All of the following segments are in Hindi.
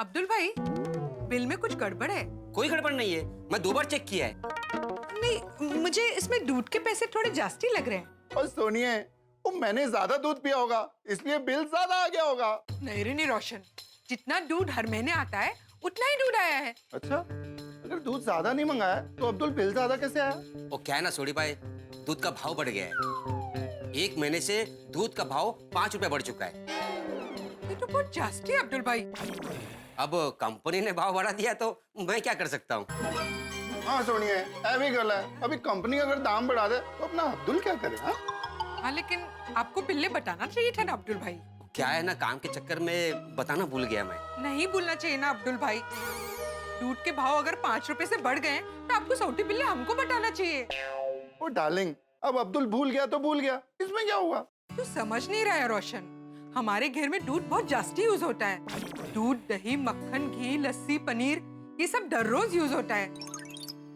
अब्दुल भाई, बिल में कुछ गड़बड़ है? कोई गड़बड़ नहीं है, मैं 2 बार चेक किया है। नहीं, मुझे इसमें दूध के पैसे थोड़े जास्ती लग रहे हैं। और सुनिए, वो मैंने ज्यादा दूध पिया होगा, इसलिए बिल ज्यादा आ गया होगा। नहीं रे नहीं रोशन, जितना दूध हर महीने आता है उतना ही दूध आया है। अच्छा, अगर दूध ज्यादा नहीं मंगाया तो अब्दुल बिल ज्यादा कैसे आया? वो क्या है ना सोडी भाई, दूध का भाव बढ़ गया है। 1 महीने से दूध का भाव 5 रुपए बढ़ चुका है। ये तो बहुत जास्ती है अब्दुल भाई। अब कंपनी ने भाव बढ़ा दिया तो मैं क्या कर सकता हूँ। हाँ सुनिए, ऐसी गल है, अभी कंपनी अगर दाम बढ़ा दे तो अपना अब्दुल क्या करे? हाँ, लेकिन आपको पहले बताना चाहिए था ना अब्दुल भाई। क्या है ना, काम के चक्कर में बताना भूल गया मैं। नहीं भूलना चाहिए ना अब्दुल भाई। दूध के भाव अगर 5 रुपए से बढ़ गए तो आपको सौटी बिल्ले हमको बताना चाहिए। ओ डार्लिंग, अब अब्दुल भूल गया तो भूल गया, इसमें क्या हुआ? तू समझ नहीं रहा है रोशन, हमारे घर में दूध बहुत जास्ती यूज होता है। दूध, दही, मक्खन, घी, लस्सी, पनीर, ये सब हर रोज यूज होता है।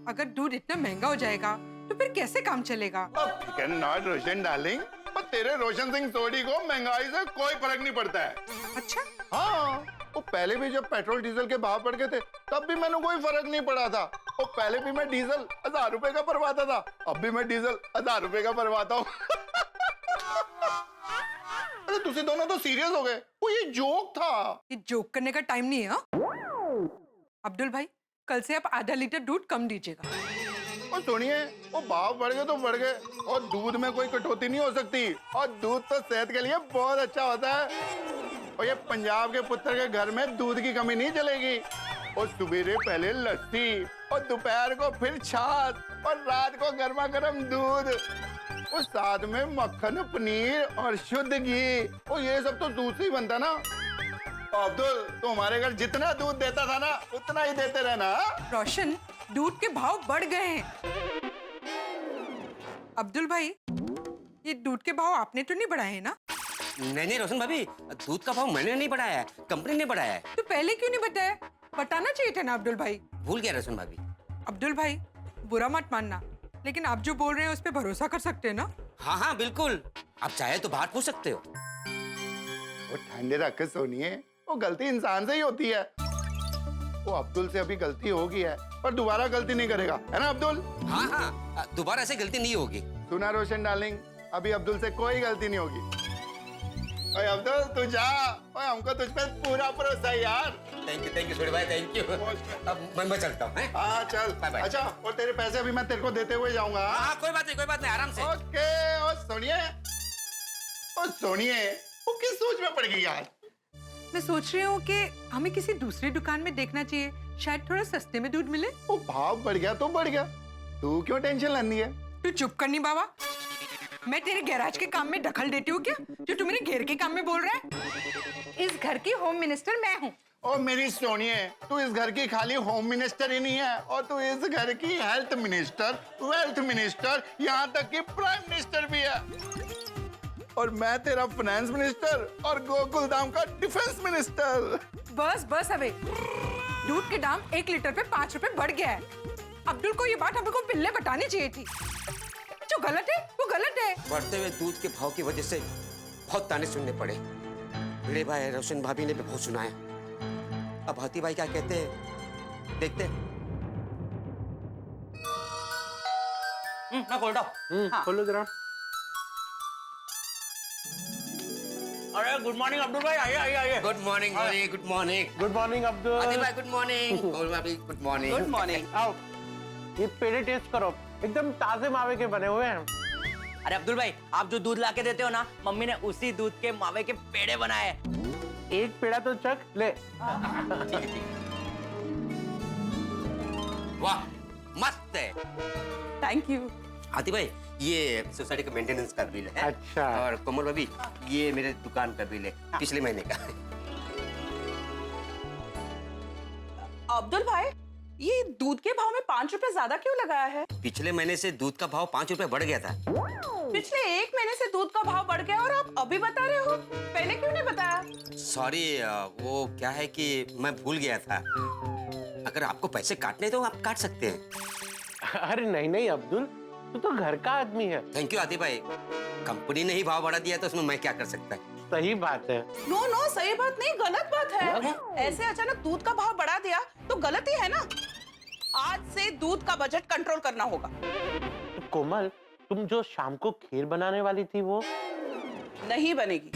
अगर दूध इतना महंगा हो जाएगा तो फिर कैसे काम चलेगा? नॉट रोशन डार्लिंग, पर तेरे रोशन सिंह सोडी को महंगाई से कोई फर्क नहीं पड़ता है। अच्छा? हाँ, वो पहले भी जब पेट्रोल डीजल के भाव बढ़ गए थे तब भी मैंने कोई फर्क नहीं पड़ा था। वो पहले भी मैं डीजल 1000 रुपए का भरवाता था, अब भी मैं डीजल 1000 रुपए का भरवाता हूँ। अरे तुसी दोनों तो सीरियस हो गए, वो ये जोक था। ये जोक करने का टाइम नहीं है। हाँ? अब्दुल भाई, कल से आप आधा लीटर दूध कम दीजिएगा। और सुनिए, वो भाव बढ़ गए तो बढ़ गए, और दूध में कोई कटौती नहीं हो सकती, और दूध तो सेहत के लिए बहुत अच्छा होता है। और ये पंजाब के पुत्र के घर में दूध की कमी नहीं चलेगी। और सवेरे पहले लस्सी, और दोपहर को फिर छाछ, और रात को गर्मा गर्म दूध, और साथ में मक्खन, पनीर और शुद्ध घी। और ये सब तो दूध से ही बनता ना। अब्दुल, तो हमारे घर जितना दूध देता था ना उतना ही देते रहना। रोशन, दूध के भाव बढ़ गए हैं। अब्दुल भाई, ये दूध के भाव आपने तो नहीं बढ़ाए हैं ना? नहीं रोशन भाभी, दूध का भाव मैंने नहीं बढ़ाया है, कंपनी ने बढ़ाया है। तो पहले क्यों नहीं बताया? बताना चाहिए था ना अब्दुल भाई। भूल गया रोशन भाभी। अब्दुल भाई, बुरा मत मानना, लेकिन आप जो बोल रहे हैं उस पे भरोसा कर सकते हैं ना? हाँ हाँ बिल्कुल, आप चाहे तो बाहर पूछ सकते हो। वो ठंडे रख के सुनिए, वो गलती इंसान से ही होती है। वो अब्दुल से अभी गलती हो गई है, पर दोबारा गलती नहीं करेगा, है ना अब्दुल? हाँ हाँ, दोबारा ऐसे गलती नहीं होगी। सुना रोशन डार्लिंग, अभी अब्दुल से कोई गलती नहीं होगी। ओए अब्दुल, तू जा, ओए हमको तुझ पे पूरा भरोसा है यार। थैंक यू छोटे भाई, थैंक यू। अब मैं चलता हूँ। हाँ चल, बाय बाय। अच्छा, और तेरे पैसे अभी मैं तेरे को देते हुए जाऊंगा। हाँ कोई बात नहीं, आराम से। ओके। और सुनिए, वो किस सोच में पड़ गई यार? मैं सोच रही हूँ कि हमें किसी दूसरी दुकान में देखना चाहिए, शायद थोड़ा सस्ते में दूध मिले। वो भाव बढ़ गया तो बढ़ गया, तू क्यों टेंशन लेनी है? तू चुप करनी बाबा। मैं तेरे गैराज के काम में दखल देती हूँ क्या, जो तू मेरे घेर के काम में बोल रहा है? इस घर की होम मिनिस्टर मैं हूँ। और मेरी सोनिए, तू इस घर की खाली होम मिनिस्टर ही नहीं है, और तू इस घर की हेल्थ मिनिस्टर, वेल्थ मिनिस्टर, यहाँ तक कि प्राइम मिनिस्टर भी है। और मैं तेरा फाइनेंस मिनिस्टर और गोकुल धाम का डिफेंस मिनिस्टर। बस अबे, दूध के दाम 1 लीटर पे 5 रुपए बढ़ गया है। अब्दुल को ये बात हमको पहले बतानी चाहिए थी। जो गलत है वो गलत है। बढ़ते हुए दूध के भाव की वजह से बहुत ताने सुनने पड़े। भिड़े भाई, रोशन भाभी ने भी बहुत सुनाया। अब हाथी भाई क्या कहते हैं, देखते हैं। मैं खोलता हूँ। हाँ। खोलो जरा। अरे गुड मॉर्निंग अब्दुल भाई, आइए। Good morning good morning. Good morning Abdul. हाथी भाई good morning. Good morning. Good morning. आओ, ये पेड़े टेस्ट करो, एकदम ताजे मावे के बने हुए हैं। अरे अब्दुल भाई, आप जो दूध लाके देते हो ना, मम्मी ने उसी दूध के मावे के पेड़े बनाए। एक पेड़ा तो चख ले। वाह, मस्त है। Thank you. हाथी भाई, ये सोसाइटी का मेंटेनेंस का बिल है। अच्छा। और कोमल भाभी, ये मेरे दुकान का बिल है, पिछले महीने का। अब्दुल भाई, ये दूध के भाव में 5 रुपए ज्यादा क्यों लगाया है? पिछले महीने से दूध का भाव 5 रुपए बढ़ गया था। पिछले 1 महीने से दूध का भाव बढ़ गया और आप अभी बता रहे हो? पहले क्यों नहीं बताया? सॉरी, वो क्या है कि मैं भूल गया था। अगर आपको पैसे काटने तो आप काट सकते हैं। अरे नहीं अब्दुल, तू तो घर का आदमी है। थैंक यू आदि भाई, कंपनी ने ही भाव बढ़ा दिया तो उसमें मैं क्या कर सकता है। सही बात है। नो नो, सही बात नहीं, गलत बात है। ऐसे अचानक दूध का भाव बढ़ा दिया तो गलत ही है ना। आज से दूध का बजट कंट्रोल करना होगा। कोमल, तुम जो शाम को खीर बनाने वाली थी वो नहीं बनेगी।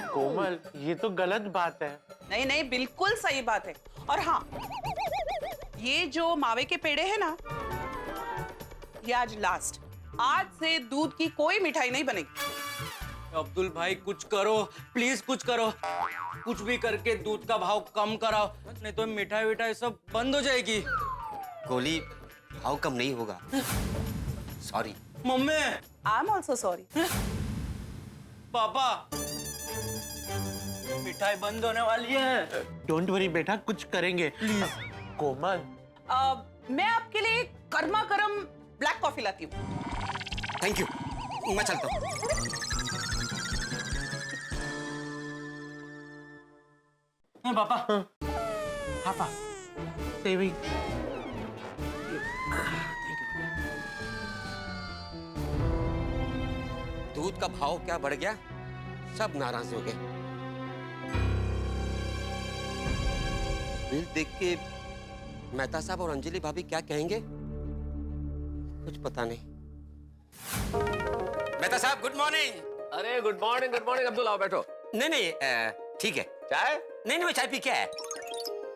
कोमल, ये तो गलत बात है। नहीं नहीं, बिल्कुल सही बात है। और हाँ, ये जो मावे के पेड़े हैं ना, ये आज लास्ट। आज से दूध की कोई मिठाई नहीं बनेगी। अब्दुल भाई कुछ करो, प्लीज कुछ करो। कुछ भी करके दूध का भाव कम कराओ, नहीं तो मिठाई विठाई सब बंद हो जाएगी। गोली, भाव कम नहीं होगा। Sorry. Mummy, I am also sorry. पापा, मिठाई बंद होने वाली है। डोंट वरी बेटा, कुछ करेंगे प्लीज। कोमल, मैं आपके लिए कर्मा करम ब्लैक कॉफी लाती हूँ। थैंक यू, मैं चलता हूँ। पापा, पापा, सेविंग। दूध का भाव क्या बढ़ गया, सब नाराज हो गए। बिल देख के मेहता साहब और अंजलि भाभी क्या कहेंगे, कुछ पता नहीं। मेहता साहब, गुड मॉर्निंग। अरे गुड मॉर्निंग अब्दुल, आओ बैठो। नहीं नहीं, ठीक है। चाय? नहीं नहीं, मैं चाय पी के आया।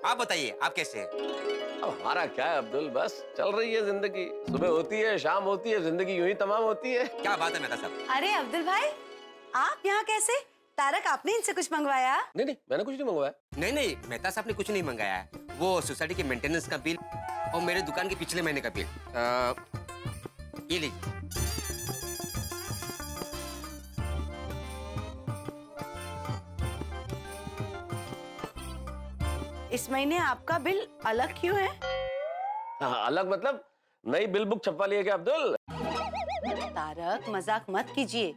आप बताइए, आप कैसे हैं? अब हमारा क्या है अब्दुल, बस चल रही है जिंदगी। सुबह होती है, शाम होती है, जिंदगी यूं ही तमाम होती है। क्या बात है मेहता साहब? अरे अब्दुल भाई, आप यहाँ कैसे? तारक, आपने इनसे कुछ मंगवाया? नहीं, मैंने कुछ नहीं मंगवाया। नहीं नहीं, मेहता साहब ने कुछ नहीं मंगाया है। वो सोसाइटी के मेंटेनेंस का बिल और मेरे दुकान के पिछले महीने का बिल। ये लीजिए। इस महीने आपका बिल अलग क्यों है? हाँ, अलग मतलब नई बिल बुक छपवा ली है क्या अब्दुल? तारक, मजाक मत कीजिए।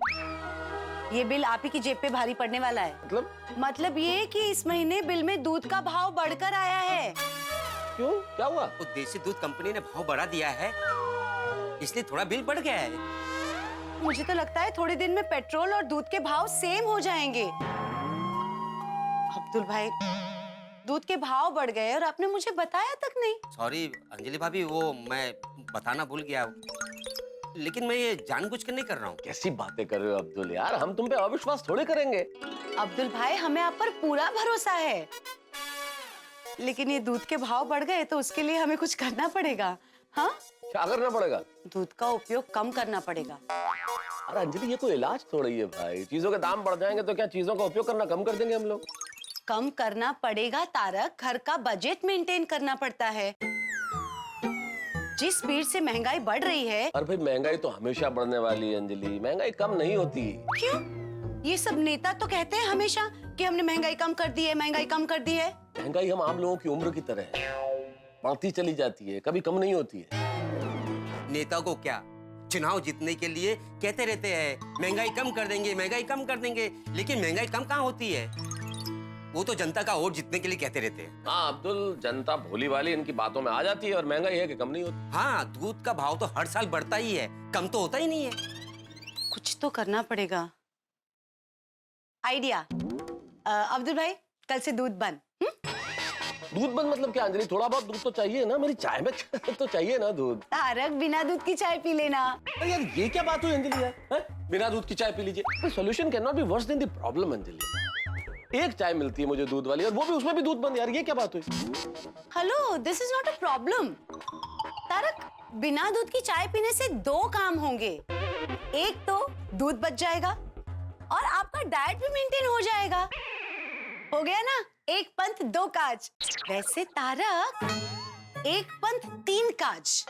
ये बिल आप ही की जेब पे भारी पड़ने वाला है। मतलब ये कि इस महीने बिल में दूध का भाव बढ़कर आया है। क्यों, क्या हुआ? वो देसी दूध कंपनी ने भाव बढ़ा दिया है, इसलिए थोड़ा बिल बढ़ गया है। मुझे तो लगता है थोड़े दिन में पेट्रोल और दूध के भाव सेम हो जाएंगे। अब्दुल भाई, दूध के भाव बढ़ गए और आपने मुझे बताया तक नहीं। सॉरी अंजलि भाभी, वो मैं बताना भूल गया, लेकिन मैं ये जानबूझकर नहीं कर रहा हूँ। कैसी बातें कर रहे हो अब्दुल यार, हम तुम पे अविश्वास थोड़े करेंगे। अब्दुल भाई, हमें आप पर पूरा भरोसा है, लेकिन ये दूध के भाव बढ़ गए तो उसके लिए हमें कुछ करना पड़ेगा। हाँ, क्या करना पड़ेगा? दूध का उपयोग कम करना पड़ेगा। अरे अंजलि, ये कोई इलाज थोड़ी है भाई। चीजों के दाम बढ़ जाएंगे तो क्या चीजों का उपयोग करना कम कर देंगे हम लोग? कम करना पड़ेगा तारक, घर का बजट मेंटेन करना पड़ता है। जिस स्पीड से महंगाई बढ़ रही है। अरे भाई, महंगाई तो हमेशा बढ़ने वाली है अंजलि, महंगाई कम नहीं होती। क्यों? ये सब नेता तो कहते हैं हमेशा कि हमने महंगाई कम कर दी है, महंगाई कम कर दी है। महंगाई हम आम लोगों की उम्र की तरह है, बढ़ती चली जाती है, कभी कम नहीं होती है। नेता को क्या, चुनाव जीतने के लिए कहते रहते हैं महंगाई कम कर देंगे, महंगाई कम कर देंगे, लेकिन महंगाई कम कहाँ होती है? वो तो जनता का वोट जीतने के लिए कहते रहते हैं। हाँ अब्दुल, जनता भोली वाली इनकी बातों में आ जाती है और महंगाई है कि कम नहीं होती। हाँ, दूध का भाव तो हर साल बढ़ता ही है, कम तो होता ही नहीं है। कुछ तो करना पड़ेगा। आइडिया। अब्दुल भाई, कल से दूध बंद। दूध बंद मतलब क्या अंजलि? थोड़ा बहुत दूध तो चाहिए ना, मेरी चाय में तो चाहिए ना दूध। तारक, बिना दूध की चाय पी लेना। अरे यार, ये क्या बात हुई अंजलि यार? बिना दूध की चाय पी लीजिए। Solution can not be worse than the problem Anjali. एक चाय मिलती है मुझे दूध वाली, और वो भी उसमें भी दूध बंद। यार ये क्या बात हुई? Hello, this is not a problem. Tarak, बिना दूध की चाय पीने से दो काम होंगे। एक तो दूध बच जाएगा और आपका डाइट भी मेंटेन हो जाएगा। हो गया ना, एक पंथ दो काज। वैसे तारक, एक पंथ तीन काज।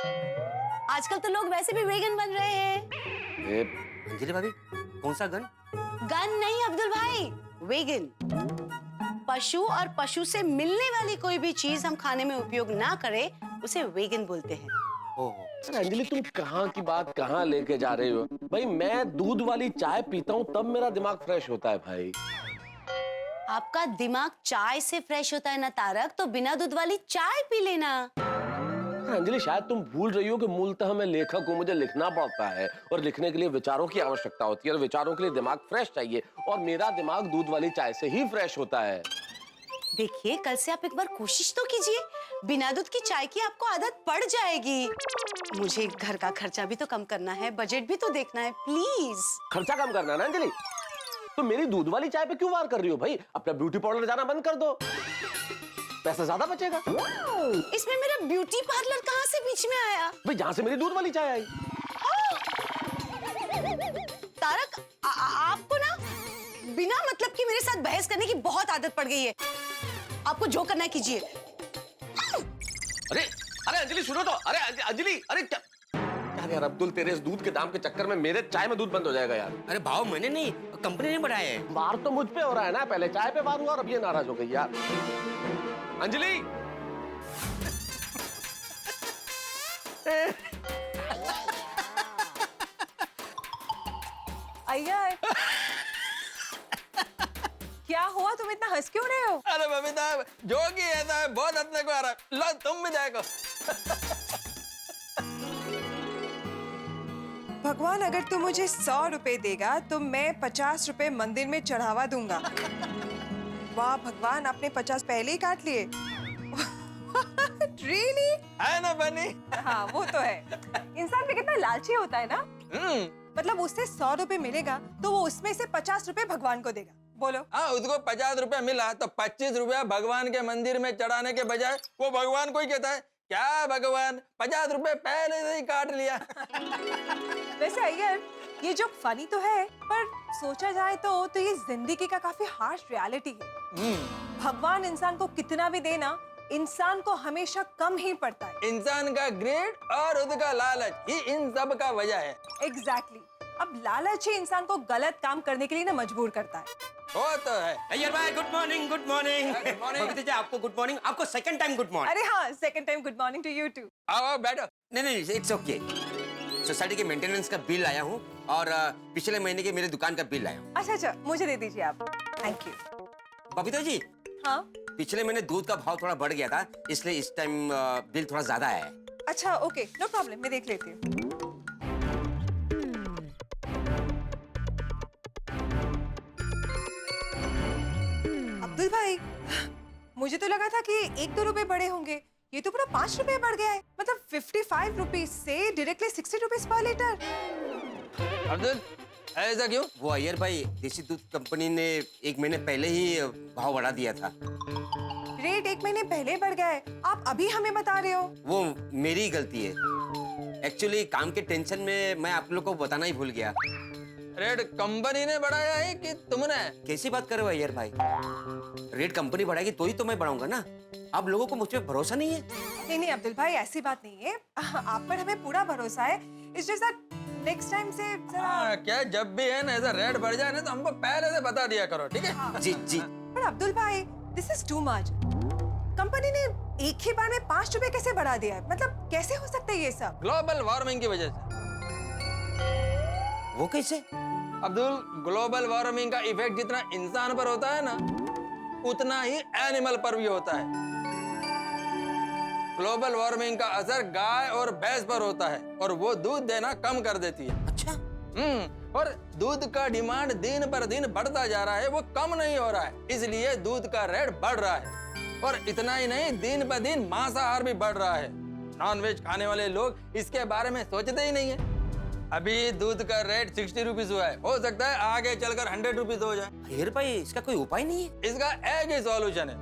आजकल तो लोग वैसे भी वेगन बन रहे हैं। अंजलि भाभी, कौन सा गन? गन नहीं अब्दुल भाई, वेगन। पशु और पशु से मिलने वाली कोई भी चीज हम खाने में उपयोग ना करें, उसे वेगन बोलते हैं। अरे अंजलि, तुम कहाँ की बात कहाँ लेके जा रही हो भाई? मैं दूध वाली चाय पीता हूँ तब मेरा दिमाग फ्रेश होता है भाई। आपका दिमाग चाय से फ्रेश होता है ना तारक, तो बिना दूध वाली चाय पी लेना। अंजलि शायद तुम भूल रही हो कि मूलतः मैं लेखक हूँ, मुझे लिखना पड़ता है और लिखने के लिए विचारों की आवश्यकता होती है और विचारों के लिए दिमाग फ्रेश चाहिए और मेरा दिमाग दूध वाली चाय से ही फ्रेश होता है। देखिए, कल से आप एक बार कोशिश तो कीजिए, बिना दूध की चाय की आपको आदत पड़ जाएगी। मुझे घर का खर्चा भी तो कम करना है, बजट भी तो देखना है, प्लीज। खर्चा कम करना है ना अंजलि? तो मेरी दूध वाली चाय पे क्यों वार कर रही हो भाई? अपना ब्यूटी पार्लर जाना बंद कर दो, पैसा ज्यादा बचेगा। इसमें मेरा ब्यूटी पार्लर कहाँ से बीच में आया? भाई जहाँ से मेरी दूध वाली चाय आई। तारक, आपको ना बिना मतलब की मेरे साथ बहस करने की बहुत आदत पड़ गई है। आपको जो करना है कीजिए। अरे अरे अंजलि सुनो तो, अरे अंजलि, अरे क्या यार अब्दुल, तेरे इस दूध के दाम के चक्कर में मेरे चाय में दूध बंद हो जाएगा यार। अरे भाव मैंने नहीं, कंपनी ने बढ़ाया है। वार तो मुझ पे हो रहा है ना, पहले चाय पे वार हुआ और अब ये नाराज हो गई यार। अंजलि अय्यर, क्या हुआ? तुम इतना हंस क्यों रहे हो? अरे बबीता, जो कि ऐसा है बहुत हंसने को आ रहा है। लो तुम भी देखो। भगवान अगर तू मुझे 100 रुपए देगा तो मैं 50 रुपए मंदिर में चढ़ावा दूंगा। वाह भगवान, आपने 50 पहले ही काट लिए। Really? है ना बनी? हाँ वो तो है। इंसान भी कितना लालची होता है ना। मतलब उससे 100 रुपए मिलेगा तो वो उसमें से 50 रुपए भगवान को देगा। बोलो। हाँ, उसको 50 रुपया मिला तो 25 रुपया भगवान के मंदिर में चढ़ाने के बजाय वो भगवान को ही कहता है, क्या भगवान 50 रुपए पहले से ही काट लिया। वैसे अय्यर, ये जो फनी तो है पर सोचा जाए तो ये जिंदगी का काफी हार्श रियलिटी है। भगवान इंसान को कितना भी देना, इंसान को हमेशा कम ही पड़ता है। इंसान का ग्रेड और उसका लालच ही इन सब का वजह है। एग्जैक्टली। अब लालच ही इंसान को गलत काम करने के लिए ना मजबूर करता है। वो तो है। अय्यर भाई good morning, good morning. Babita ji आपको गुड मॉर्निंग, आपको सेकंड टाइम गुड मॉर्निंग। अरे हाँ, second time good morning to you too. आओ बैठो। नहीं इट्स ओके। सोसाइटी के मेंटेनेंस का बिल लाया हूँ और पिछले महीने के मेरे दुकान का बिल लाया हूँ। अच्छा, मुझे दे दीजिए आप। Thank you. बबीता जी, हाँ पिछले महीने दूध का भाव थोड़ा बढ़ गया था, इसलिए इस टाइम बिल थोड़ा ज्यादा आया है। अच्छा ओके, नो प्रॉब्लम, मैं देख लेती हूँ। अब्दुल भाई, मुझे तो लगा था कि 1-2 रुपए बढ़े होंगे, ये तो पूरा 5 रुपए बढ़ गया है। मतलब 55 रुपीज से directly 60 rupees per litre. Abdul, ऐसा क्यों? वो अय्यर भाई, देसी दूध कंपनी ने 1 महीने पहले ही भाव बढ़ा दिया था। रेट 1 महीने पहले बढ़ गया है, आप अभी हमें बता रहे हो? वो मेरी ही गलती है। एक्चुअली काम के टेंशन में मैं आप लोग को बताना ही भूल गया। रेट कंपनी ने बढ़ाया है कि तुमने? कैसी बात कर रहे हो अय्यर भाई? रेट कंपनी बढ़ाएगी तो ही तो मैं बढ़ाऊंगा ना। आप लोगों को मुझ पे भरोसा नहीं है? नहीं अब्दुल भाई, ऐसी बात नहीं है। आप पर हमें पूरा भरोसा है। It's just that next time से जरा। क्या जब भी है ना ऐसा रेट बढ़ जाए ना तो हमको पहले से बता दिया करो, ठीक है? जी जी। पर अब्दुल भाई, this is too much. Company ने एक ही बार में 5 रुपए कैसे बढ़ा दिया है? मतलब कैसे हो सकता है ये सब? ग्लोबल वार्मिंग की वजह से। वो कैसे? अब्दुल, ग्लोबल वार्मिंग का इफेक्ट जितना इंसान पर होता है ना, उतना ही एनिमल पर भी होता है। ग्लोबल वार्मिंग का असर गाय और भैंस पर होता है और वो दूध देना कम कर देती है। अच्छा। और दूध का डिमांड दिन पर दिन बढ़ता जा रहा है, वो कम नहीं हो रहा है, इसलिए दूध का रेट बढ़ रहा है। और इतना ही नहीं, दिन ब दिन मांसाहार भी बढ़ रहा है। नॉनवेज खाने वाले लोग इसके बारे में सोचते ही नहीं है। अभी दूध का रेट 60 रुपीज हुआ है, हो सकता है आगे चलकर 100 रुपीज हो जाए। अय्यर भाई, इसका कोई उपाय नहीं है? इसका एक ही सॉल्यूशन है।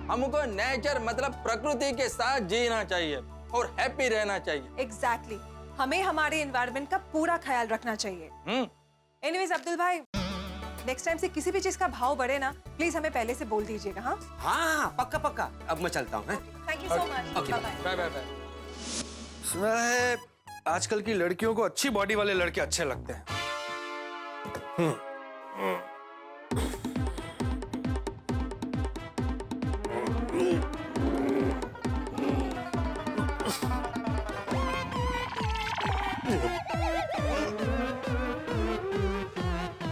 हमको नेचर मतलब प्रकृति के साथ जीना चाहिए और हैप्पी रहना चाहिए। एग्जैक्टली। हमें हमारे एनवायरनमेंट का पूरा ख्याल रखना चाहिए। एनीवेज अब्दुल भाई, नेक्स्ट टाइम से किसी भी चीज का भाव बढ़े ना, प्लीज हमें पहले से बोल दीजिएगा। हाँ हाँ पक्का पक्का। अब मैं चलता हूँ। Thank you so much. Okay, bye bye. Bye bye bye. सुना है आजकल की लड़कियों को अच्छी बॉडी वाले लड़के अच्छे लगते हैं।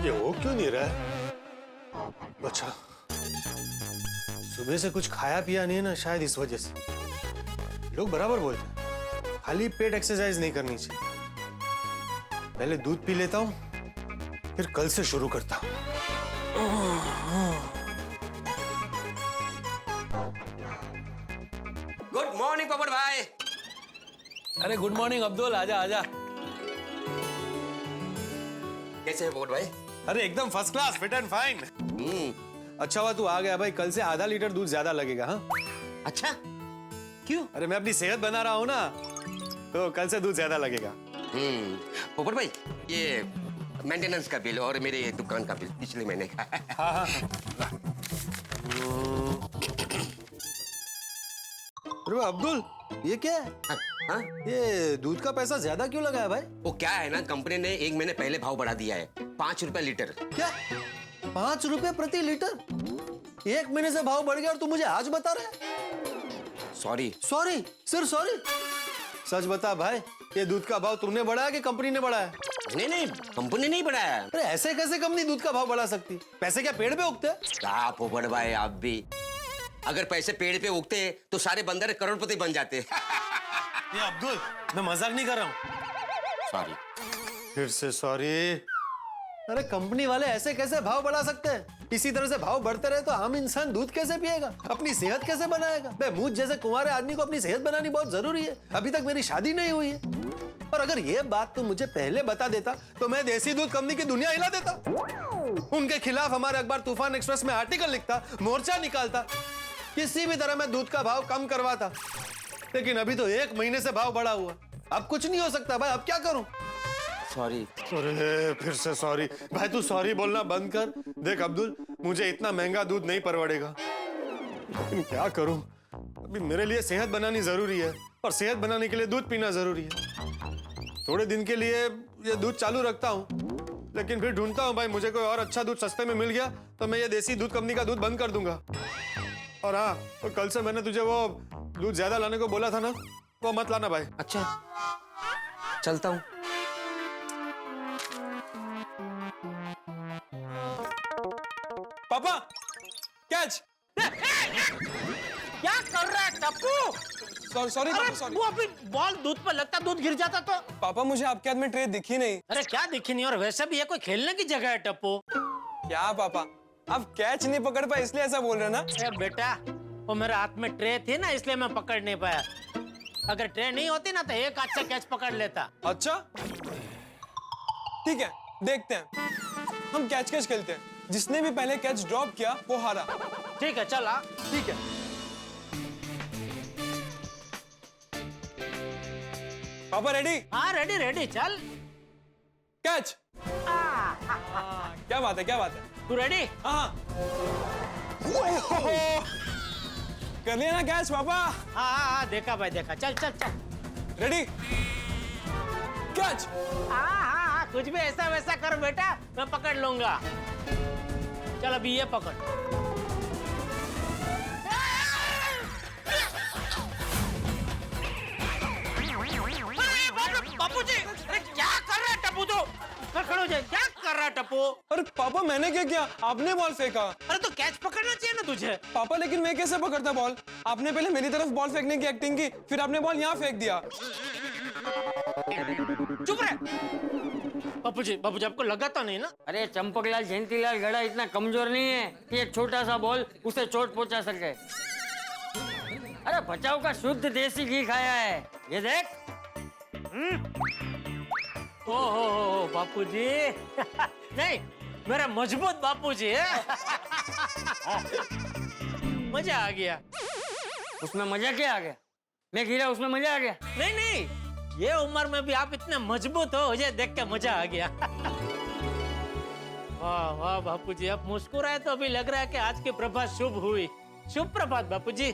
ये हो क्यों नहीं रहा है? अच्छा, सुबह से कुछ खाया पिया नहीं है ना, शायद इस वजह से। लोग बराबर बोलते हैं, खाली पेट एक्सरसाइज नहीं करनी चाहिए। पहले दूध पी लेता हूँ, फिर कल से शुरू करता हूँ। गुड मॉर्निंग पोपट भाई। अरे गुड मॉर्निंग अब्दुल, आजा आजा। कैसे है पोपट भाई? अरे एकदम first class, fit and fine. अच्छा हुआ तू आ गया भाई, कल से आधा लीटर दूध ज्यादा लगेगा। हाँ अच्छा, क्यों? अरे मैं अपनी सेहत बना रहा हूँ ना, तो कल से दूध ज्यादा लगेगा। पोपट भाई, ये मेंटेनेंस का बिल और मेरे दुकान का बिल पिछले महीने का। हाँ। अरे अब्दुल, ये क्या है? हाँ? ये दूध का पैसा ज्यादा क्यों लगा है भाई? वो क्या है ना, कंपनी ने 1 महीने पहले भाव बढ़ा दिया है, 5 रुपए लीटर। क्या 5 रुपए प्रति लीटर? 1 महीने से भाव बढ़ गया और तू मुझे आज बता रहा है? सॉरी। सॉरी? सिर्फ सॉरी? सच बता भाई, ये दूध का भाव तुमने बढ़ाया कि कंपनी ने बढ़ाया? नहीं नहीं, कंपनी नहीं बढ़ाया। अरे ऐसे कैसे कंपनी दूध का भाव बढ़ा सकती? पैसे क्या पेड़ पे उगते हैं? क्या पोपट भाई आप भी, अगर पैसे पेड़ पे उगते तो सारे बंदर करोड़पति बन जाते। ये अब्दुल, मैं मजाक नहीं कर रहा हूँ। सॉरी। फिर से सॉरी। अरे कंपनी वाले ऐसे कैसे भाव बढ़ा सकते हैं? इसी तरह से भाव बढ़ते रहे तो आम इंसान दूध कैसे पिएगा, अपनी सेहत कैसे बनाएगा? बे मुझ जैसे कुंवारे आदमी को अपनी सेहत बनानी बहुत जरूरी है। अभी तक मेरी शादी नहीं हुई है, और अगर ये बात तू मुझे पहले बता देता तो मैं देसी दूध कंपनी की दुनिया हिला देता। उनके खिलाफ हमारे अखबार तूफान एक्सप्रेस में आर्टिकल लिखता, मोर्चा निकालता, किसी भी तरह मैं दूध का भाव कम करवाता। लेकिन अभी तो 1 महीने से भाव बढ़ा हुआ, अब कुछ नहीं हो सकता भाई। अब क्या करूं? सॉरी। अरे फिर से सॉरी भाई, तू सॉरी बोलना बंद कर। देख अब्दुल, मुझे इतना महंगा दूध नहीं परवड़ेगा, लेकिन क्या करूं? अभी मेरे लिए सेहत बनानी जरूरी है, और सेहत बनाने के लिए दूध पीना जरूरी है। थोड़े दिन के लिए ये दूध चालू रखता हूं, लेकिन फिर ढूंढता हूं भाई, मुझे कोई और अच्छा दूध सस्ते में मिल गया तो मैं ये देसी दूध कंपनी का दूध बंद कर दूंगा। और हाँ, तो कल से मैंने तुझे वो दूध ज्यादा लाने को बोला था ना, वो मत लाना भाई। अच्छा, चलता हूँ। पापा, कैच। क्या कर रहा है टप्पू? सॉरी पापा, सॉरी। वो अभी बॉल दूध पर लगता, दूध गिर जाता तो। पापा मुझे आपके हाथ में ट्रे दिखी नहीं। अरे क्या दिखी नहीं, और वैसे भी ये कोई खेलने की जगह है टप्पू। क्या पापा, आप कैच नहीं पकड़ पाए इसलिए ऐसा बोल रहे ना? अरे बेटा, वो मेरे हाथ में ट्रे थी ना, इसलिए मैं पकड़ नहीं पाया। अगर ट्रे नहीं होती ना तो एक हाथ से कैच पकड़ लेता। अच्छा ठीक है, देखते हैं। हम कैच कैच खेलते हैं, जिसने भी पहले कैच ड्रॉप किया वो हारा। ठीक है, चल आ। ठीक है। पापा रेडी? हाँ रेडी रेडी, चल। कैच। क्या बात है, क्या बात है। तू रेडी? हाँ। कर लिया ना कैच पापा? हाँ, देखा भाई देखा। चल चल चल। रेडी? कैच। हाँ, कुछ भी ऐसा वैसा कर बेटा, मैं पकड़ लूंगा। चल अभी ये पकड़। बापूजी, अरे क्या कर रहा है टप्पू? तो खड़ो हो जाए, क्या कर रहा है टप्पू? अरे पापा मैंने क्या किया? आपने बॉल फेंका। अरे तो कैच पकड़ना चाहिए ना तुझे। पापा लेकिन मैं कैसे पकड़ता बॉल? आपने पहले मेरी तरफ बॉल फेंकने की एक्टिंग की, फिर आपने बॉल यहाँ फेंक दिया। चुप रहे। बापूजी, बापूजी आपको लगा तो नहीं ना? अरे चंपकलाल जयंतीलाल गड़ा इतना कमजोर नहीं है कि एक छोटा सा बॉल उसे चोट पहुंचा सके। अरे बचाव का शुद्ध देसी घी खाया है, ये देख। ओहो बापूजी। नहीं, मेरा मजबूत बापूजी है। मजा आ गया। उसमें मजा क्या आ गया? मैं गिरा उसमें मजा आ गया? नहीं नहीं, ये उम्र में भी आप इतने मजबूत हो, मुझे देख के मजा आ गया। वाह वाह बापूजी, आप मुस्कुराए तो अभी लग रहा है कि आज की प्रभात शुभ हुई। शुभ प्रभात बापूजी।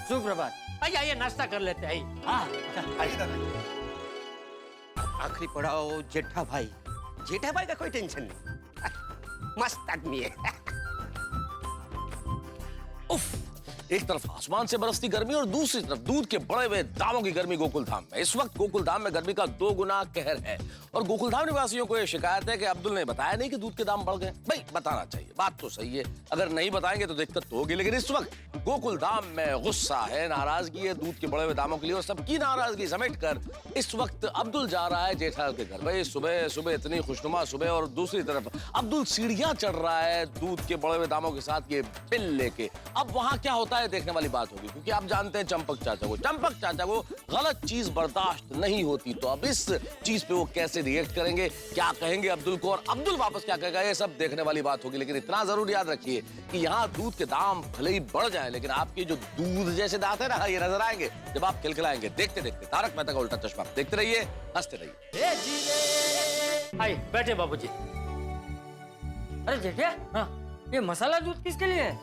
शुभ प्रभात। आइए आइए, नाश्ता कर लेते हैं। आइए। हाँ, आखिरी पड़ाव जेठा भाई। जेठा भाई का कोई टेंशन नहीं, मस्त आदमी है। उफ, एक तरफ आसमान से बरसती गर्मी और दूसरी तरफ दूध के बढ़े हुए दामों की गर्मी गोकुलधाम में। इस वक्त गोकुलधाम में गर्मी का 2 गुना कहर है और गोकुलधाम निवासियों को यह शिकायत है कि अब्दुल ने बताया नहीं कि दूध के दाम बढ़ गए। भाई बताना चाहिए, बात तो सही है, अगर नहीं बताएंगे तो दिक्कत तो होगी। लेकिन इस वक्त गोकुलधाम में गुस्सा है, नाराजगी है दूध के बढ़े हुए दामों के लिए और सबकी नाराजगी समेटकर इस वक्त अब्दुल जा रहा है जेठालाल के घर। भाई सुबह सुबह इतनी खुशनुमा सुबह और दूसरी तरफ अब्दुल सीढ़ियां चढ़ रहा है दूध के बढ़े हुए दामों के साथ ये बिल लेके। अब वहां क्या होता है देखने वाली बात होगी, क्योंकि आप जानते हैं चंपक चाचा को गलत चीज बर्दाश्त नहीं होती। तो अब इस चीज पे वो कैसे रिएक्ट करेंगे, क्या कहेंगे अब्दुल को और अब्दुल वापस क्या कहेगा, ये सब देखने वाली बात होगी। लेकिन इतना जरूर याद रखिए कि यहाँ दूध के दाम भले ही बढ़ जाए लेकिन आपके जो दूध जैसे दांत है ना, ये नजर आएंगे जब आप खिलखिलाएंगे। देखते देखते तारक मेहता का उल्टा चश्मा देखते रहिए, हंसते रहिए। आइए बैठे बाबूजी। अरे जेठिया, हाँ ये मसाला दूध किसके लिए है?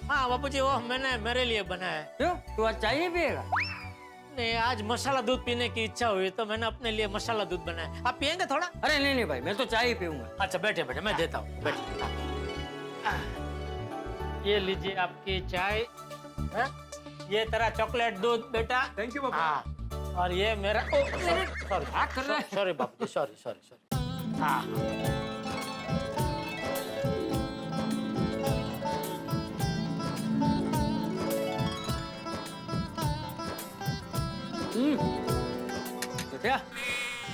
हाँ बापूजी, वो मैंने मेरे लिए बनाया है। क्यों, तू आज चाय नहीं पिएगा? नहीं, आज मसाला दूध पीने की इच्छा हुई तो मैंने अपने लिए मसाला दूध बनाया। आप पियेंगे थोड़ा? अरे नहीं नहीं भाई, मैं तो चाय ही पीऊंगा। अच्छा बैठे बैठे, मैं देता हूँ, बैठे। ये लीजिए आपकी चाय, है? ये तेरा चॉकलेट दूध बेटा। थैंक यू बाबा। हाँ, और ये मेरा सॉरी क्या कर रहा है? सॉरी बापू, सॉरी। हाँ जेठिया,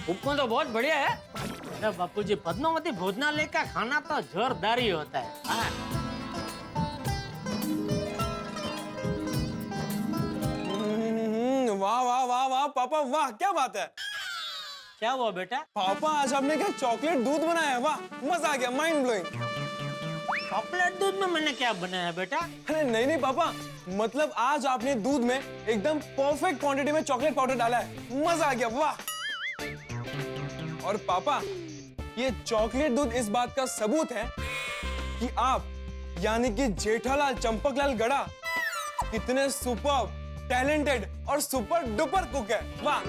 उपमा तो बहुत बढ़िया है। अरे बापूजी, पद्मावती भोजनालय का खाना तो जोरदार ही होता है। हाँ। वाह वाह वाह वाह पापा, वाह क्या बात है। क्या हुआ बेटा? पापा आज आपने क्या चॉकलेट दूध बनाया है, वाह मजा आ गया, माइंड ब्लोइंग। चॉकलेट दूध में मैंने क्या बनाया है बेटा? अरे नहीं पापा, मतलब आज आपने दूध में एकदम परफेक्ट क्वांटिटी में चॉकलेट पाउडर डाला है, मजा आ गया, वाह। और पापा, ये चॉकलेट दूध इस बात का सबूत है कि आप यानी कि जेठालाल चंपकलाल गड़ा कितने सुपर टैलेंटेड और सुपर डुपर कुक है, वाह।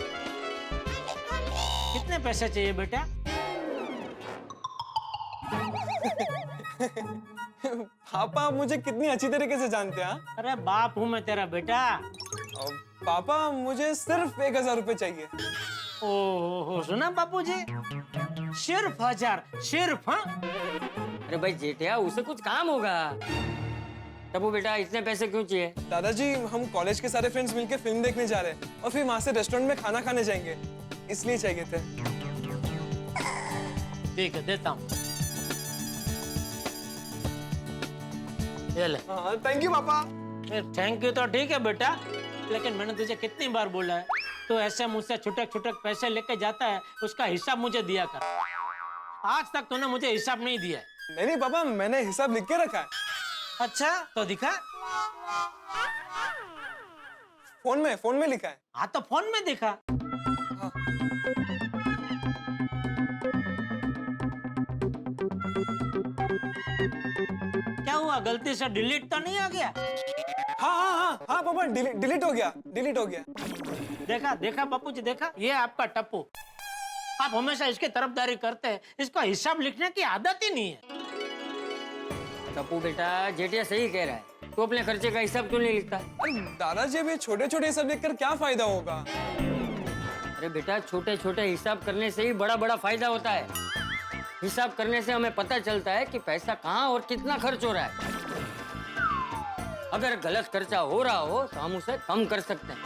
कितने पैसे चाहिए बेटा? पापा आप मुझे कितनी अच्छी तरीके से जानते हैं। अरे बाप हूँ मैं तेरा बेटा। पापा मुझे सिर्फ 1000 रुपए चाहिए। ओह सुना बापूजी, सिर्फ 1000, सिर्फ। हाँ अरे भाई जेठिया, उसे कुछ काम होगा। तबू बेटा, इतने पैसे क्यों चाहिए? दादाजी, हम कॉलेज के सारे फ्रेंड्स मिलके फिल्म देखने जा रहे हैं और फिर वहां से रेस्टोरेंट में खाना खाने जाएंगे, इसलिए चाहिए थे। ठीक है, देता हूँ। ये ले। थैंक यू पापा। थैंक यू तो ठीक है बेटा, लेकिन मैंने तुझे कितनी बार बोला है, तो ऐसे मुझसे छुटक छुटक पैसे लेके जाता है, उसका हिसाब मुझे दिया कर। आज तक तूने मुझे हिसाब नहीं दिया है। नहीं पापा, मैंने हिसाब लिख के रखा है। अच्छा तो दिखा। फोन में लिखा है। हाँ तो फोन में दिखा। हाँ। क्या हुआ, गलती से डिलीट तो नहीं हो गया? हाँ पापा, डिलीट हो गया। देखा देखा बापूजी, देखा, ये आपका टप्पू। आप हमेशा इसकी तरफदारी करते हैं, इसको हिसाब लिखने की आदत ही नहीं है। टप्पू बेटा, जेठिया सही कह रहा है, तू अपने खर्चे का हिसाब क्यों नहीं लिखता? दादाजी, अभी छोटे छोटे हिसाब लिखकर क्या फायदा होगा? अरे बेटा, छोटे छोटे हिसाब करने से ही बड़ा बड़ा फायदा होता है। हिसाब करने से हमें पता चलता है कि पैसा कहाँ और कितना खर्च हो रहा है। अगर गलत खर्चा हो रहा हो तो हम उसे कम कर सकते हैं।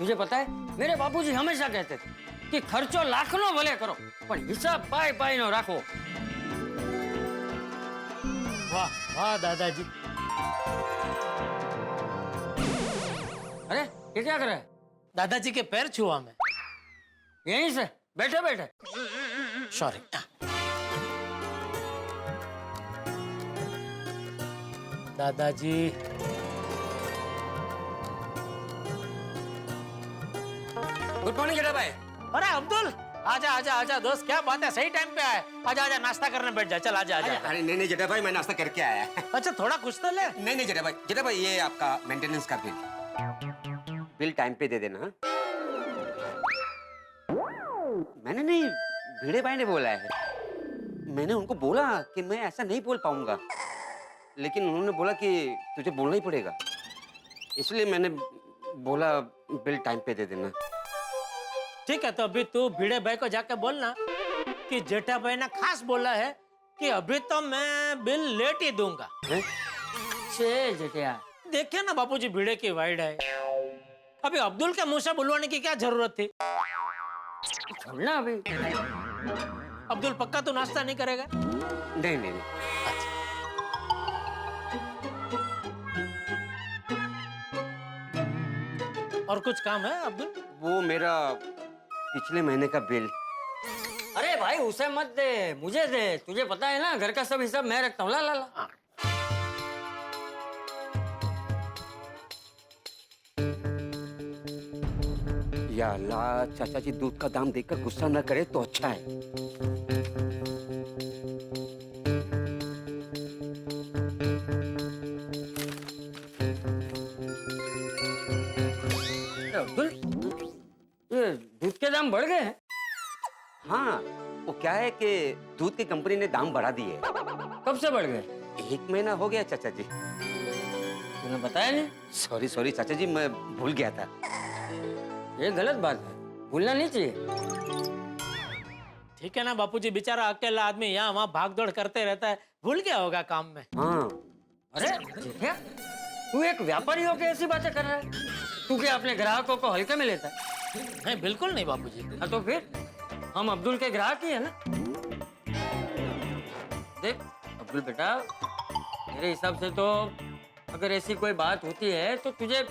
मुझे पता है, मेरे बापूजी हमेशा कहते थे कि खर्चो लाखनो भले करो पर हिसाब पाई पाई नो राखो। वाह वाह दादाजी। अरे ये क्या कर रहा है? दादाजी के पैर छुआ मैं। यहीं से बैठे बैठे। सॉरी। दादाजी, गुड मॉर्निंग जेठा भाई। अरे अब्दुल, आजा आजा आजा दोस्त, क्या बात है, सही टाइम पे आए। आजा आजा, नाश्ता करने बैठ जा, चल आजा आजा। अरे नहीं जेठा भाई, मैं नाश्ता करके आया। अच्छा थोड़ा कुछ तो ले। नहीं जेठा भाई, ये आपका मेंटेनेंस का बिल टाइम पे दे देना। मैंने नहीं, भिड़े भाई ने बोला है। मैंने उनको बोला कि मैं ऐसा नहीं बोल पाऊंगा। लेकिन उन्होंने बोला कि तुझे बोलना ही पड़ेगा, इसलिए मैंने बोला बिल टाइम पे दे देना। ठीक है, तो अभी तू भिड़े भाई को जाके बोलना कि जेठा भाई ने खास बोला है कि अभी तो मैं बिल लेट ही दूंगा। छे जेठिया, देखिए ना बापूजी भिड़े की वाइड है, अभी अब्दुल के मुंह से बुलवाने की क्या जरूरत थी? छोड़ना अभी। अब्दुल पक्का तो नाश्ता नहीं करेगा? नहीं नहीं, नहीं। और कुछ काम है अब्दुल? वो मेरा पिछले महीने का बिल। अरे भाई उसे मत दे, मुझे दे। तुझे पता है ना घर का सब हिसाब मैं रखता हूँ। ला ला ला। या अल्लाह, चाचा जी दूध का दाम देखकर गुस्सा न करे तो अच्छा है। अब्दुल, ये दूध के दाम बढ़ गए हैं? हाँ, वो क्या है कि दूध की कंपनी ने दाम बढ़ा दिए। कब से बढ़ गए? 1 महीना हो गया चाचा जी। तूने बताया नहीं? सॉरी सॉरी चाचा जी, मैं भूल गया था। ये गलत बात है, भूलना नहीं चाहिए। ठीक है ना बापूजी, बेचारा अकेला आदमी यहाँ वहाँ भाग दौड़ करते रहता है, भूल गया होगा काम में। हाँ। अरे क्या तू एक व्यापारी होकर ऐसी बातें कर रहा है? तू क्या अपने ग्राहकों को हल्के में लेता है? नहीं बिल्कुल नहीं बापूजी। हाँ तो फिर हम अब्दुल के ग्राहक ही है ना। देख अब्दुल बेटा, मेरे हिसाब से तो अगर ऐसी कोई बात होती है तो तुझे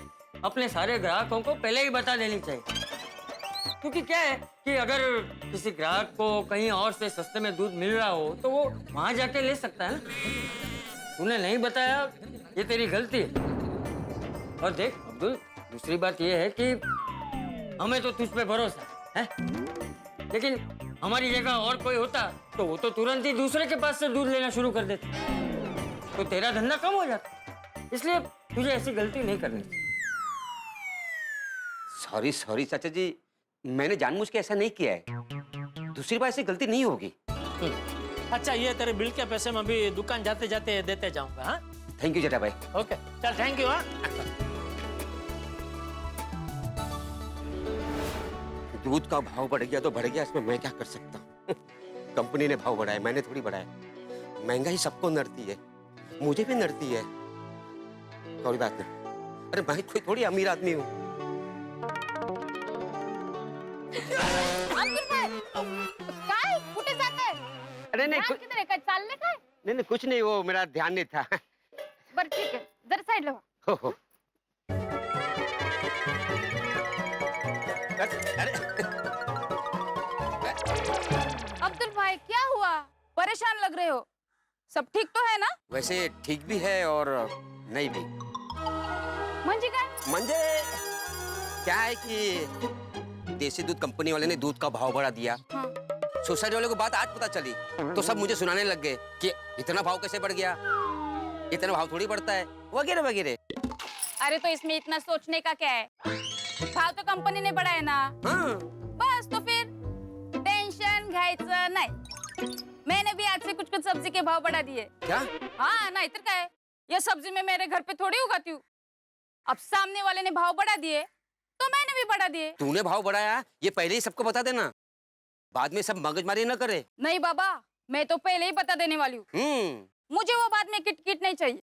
अपने सारे ग्राहकों को पहले ही बता देनी चाहिए। क्योंकि क्या है कि अगर किसी ग्राहक को कहीं और से सस्ते में दूध मिल रहा हो तो वो वहां जाके ले सकता है ना। तूने नहीं बताया, ये तेरी गलती है। और देख अब्दुल, दूसरी बात ये है कि हमें तो तुझ पे भरोसा है, लेकिन हमारी जगह और कोई होता तो वो तो तुरंत ही दूसरे के पास से दूध लेना शुरू कर देता, तो तेरा धंधा कम हो जाता। इसलिए तुझे ऐसी गलती नहीं करनी चाहिए। सॉरी सॉरी चाचा जी, मैंने जानबूझ के ऐसा नहीं किया है। दूसरी बार ऐसी गलती नहीं होगी। अच्छा, ये तेरे बिल के पैसे मैं भी दुकान जाते जाते देते जाऊंगा। हाँ, थैंक यू जेठा भाई। ओके चल, थैंक यू। हाँ, दूध का भाव बढ़ गया तो बढ़ गया, इसमें मैं क्या कर सकता हूँ। कंपनी ने भाव बढ़ाया, मैंने थोड़ी बढ़ाया। महंगाई सबको नड़ती है, मुझे भी नड़ती है। कोई बात नहीं, अरे मैं कोई थोड़ी अमीर आदमी हूँ। काय कुठे जाताय? अरे नहीं ध्यान किधर आहे? काय चाललंय काय? नहीं कुछ नहीं, वो मेरा ध्यान नहीं था। बरं ठीक आहे, जरा साईडला व्हा. हो। अब्दुल भाई क्या हुआ? परेशान लग रहे हो. सब ठीक तो है ना? वैसे ठीक भी है और नहीं भी। म्हणजे काय? म्हणजे क्या है कि देसी दूध कंपनी वाले ने दूध का भाव बढ़ा दिया। हाँ. सोसाइटी वाले को बात आज पता चली तो सब मुझे सुनाने लग गए कि इतना भाव कैसे बढ़ गया, इतना भाव थोड़ी बढ़ता है, वगैरह वगैरह। अरे तो इसमें इतना सोचने का क्या है? भाव तो कंपनी ने बढ़ाया ना. हाँ. बस तो फिर टेंशन घ्यायचं नाही. मैंने भी आज से कुछ कुछ सब्जी के भाव बढ़ा दिए. क्या? हाँ, नहीं तो क्या है? ये सब्जी मैं मेरे घर पे थोड़ी उगाती हूँ. अब सामने वाले ने भाव बढ़ा दिए तो मैंने भी बढ़ा दिए. तूने भाव बढ़ाया ये पहले ही सबको बता देना, बाद में सब मगजमारी न करे। नहीं बाबा, मैं तो पहले ही बता देने वाली हूँ. मुझे वो बाद में किटकिट नहीं चाहिए.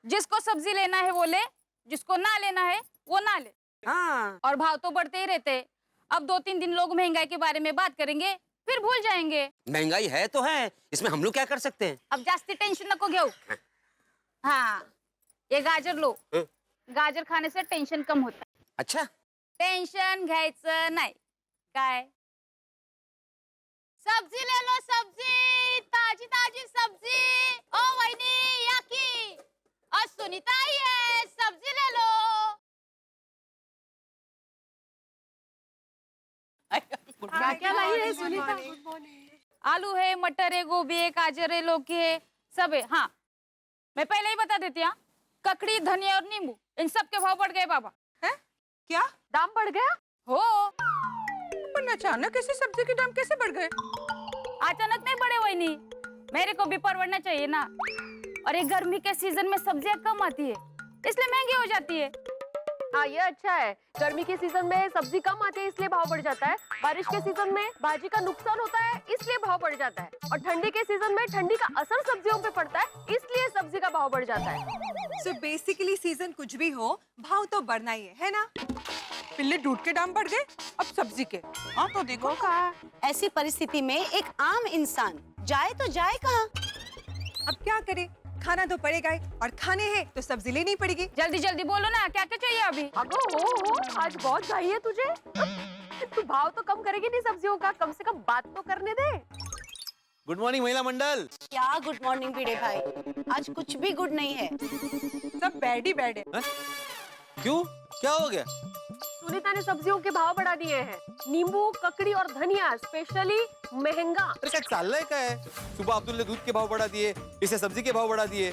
जिसको सब्जी लेना है वो ले, जिसको ना लेना है वो ना ले. हाँ. और भाव तो बढ़ते ही रहते. अब 2-3 दिन लोग महंगाई के बारे में बात करेंगे, फिर भूल जाएंगे. महंगाई है तो है, इसमें हम लोग क्या कर सकते हैं? अब जास्ती टेंशन नको घेऊ. हाँ, ये गाजर लो. गाजर खाने से टेंशन कम होता है. अच्छा. टेंशन घ्यायचं नाही. काय? सब्जी ले लो, सब्जी. ताजी ताजी सब्जी. ओ वहिनी या की. सुनीता आई है, सब्जी ले लो. क्या लाई है सुनीता? आलू है, मटर है, गोभी है, गाजर है, लौकी है, सब है. हाँ, मैं पहले ही बता देती हूँ. ककड़ी, धनिया और नींबू, इन सब के भाव बढ़ गए बाबा. है? क्या? दाम बढ़ गया? हो. पर अचानक ऐसे सब्जी के दाम कैसे बढ़ गए? अचानक नहीं बढ़े वही नहीं, मेरे को भी परवड़ना चाहिए ना. और ये गर्मी के सीजन में सब्जियां कम आती है, इसलिए महंगी हो जाती है। हाँ ये अच्छा है, गर्मी के सीजन में सब्जी कम आती है इसलिए भाव बढ़ जाता है। बारिश के सीजन में भाजी का नुकसान होता है इसलिए भाव बढ़ जाता है। और ठंडी के सीजन में ठंडी का असर सब्जियों पे पड़ता है इसलिए सब्जी का भाव बढ़ जाता है। सो बेसिकली सीजन कुछ भी हो, भाव तो बढ़ना ही है ना? पहले दूध के दाम बढ़ गए, अब सब्जी के। हाँ तो देखो ऐसी परिस्थिति में एक आम इंसान जाए तो जाए कहाँ? अब क्या करे, खाना तो पड़ेगा ही, और खाने हैं तो सब्जी लेनी पड़ेगी। जल्दी जल्दी बोलो ना, क्या क्या चाहिए अभी? अगो हो आज बहुत चाहिए तुझे। तू भाव तो कम करेगी नहीं सब्जियों का, कम से कम बात तो करने दे। गुड मॉर्निंग महिला मंडल। क्या गुड मॉर्निंग भिड़े भाई, आज कुछ भी गुड नहीं है, सब बैड ही बैड है। क्यों, क्या हो गया? सुनीता ने सब्जियों के भाव बढ़ा दिए हैं। नींबू, ककड़ी और धनिया स्पेशली महंगा। अरे क्या चाललंय काय? सुबह अब्दुल ने दूध के भाव बढ़ा दिए, इसे सब्जी के भाव बढ़ा दिए।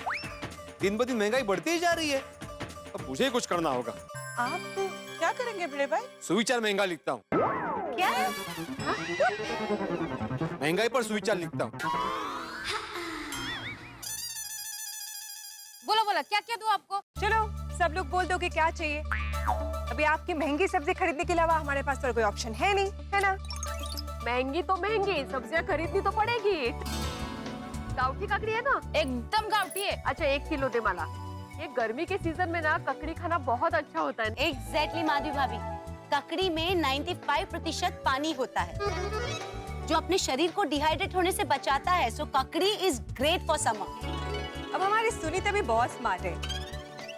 दिन ब दिन महंगाई बढ़ती ही जा रही है। अब मुझे कुछ करना होगा। आप क्या करेंगे भिड़े भाई? सुविचार महंगा लिखता हूँ। क्या? महंगाई पर सुविचार लिखता हूँ। बोलो बोलो, क्या क्या दूं आपको? चलो सब लोग बोल दो कि क्या चाहिए। अभी आपकी महंगी सब्जी खरीदने के अलावा हमारे पास तो कोई ऑप्शन है नहीं, है ना? महंगी तो महंगी, सब्जियां खरीदनी तो पड़ेगी। गाउठी ककड़ी है ना? एकदम गावठी है। अच्छा 1 किलो दे माला। ये गर्मी के सीजन में ना ककड़ी खाना बहुत अच्छा होता है। एग्जैक्टली माधवी भाभी, ककड़ी में 95% पानी होता है जो अपने शरीर को डिहाइड्रेट होने से बचाता है। सो ककड़ी इज ग्रेट फॉर समर। अब हमारी सुनीता भी बहुत स्मार्ट है,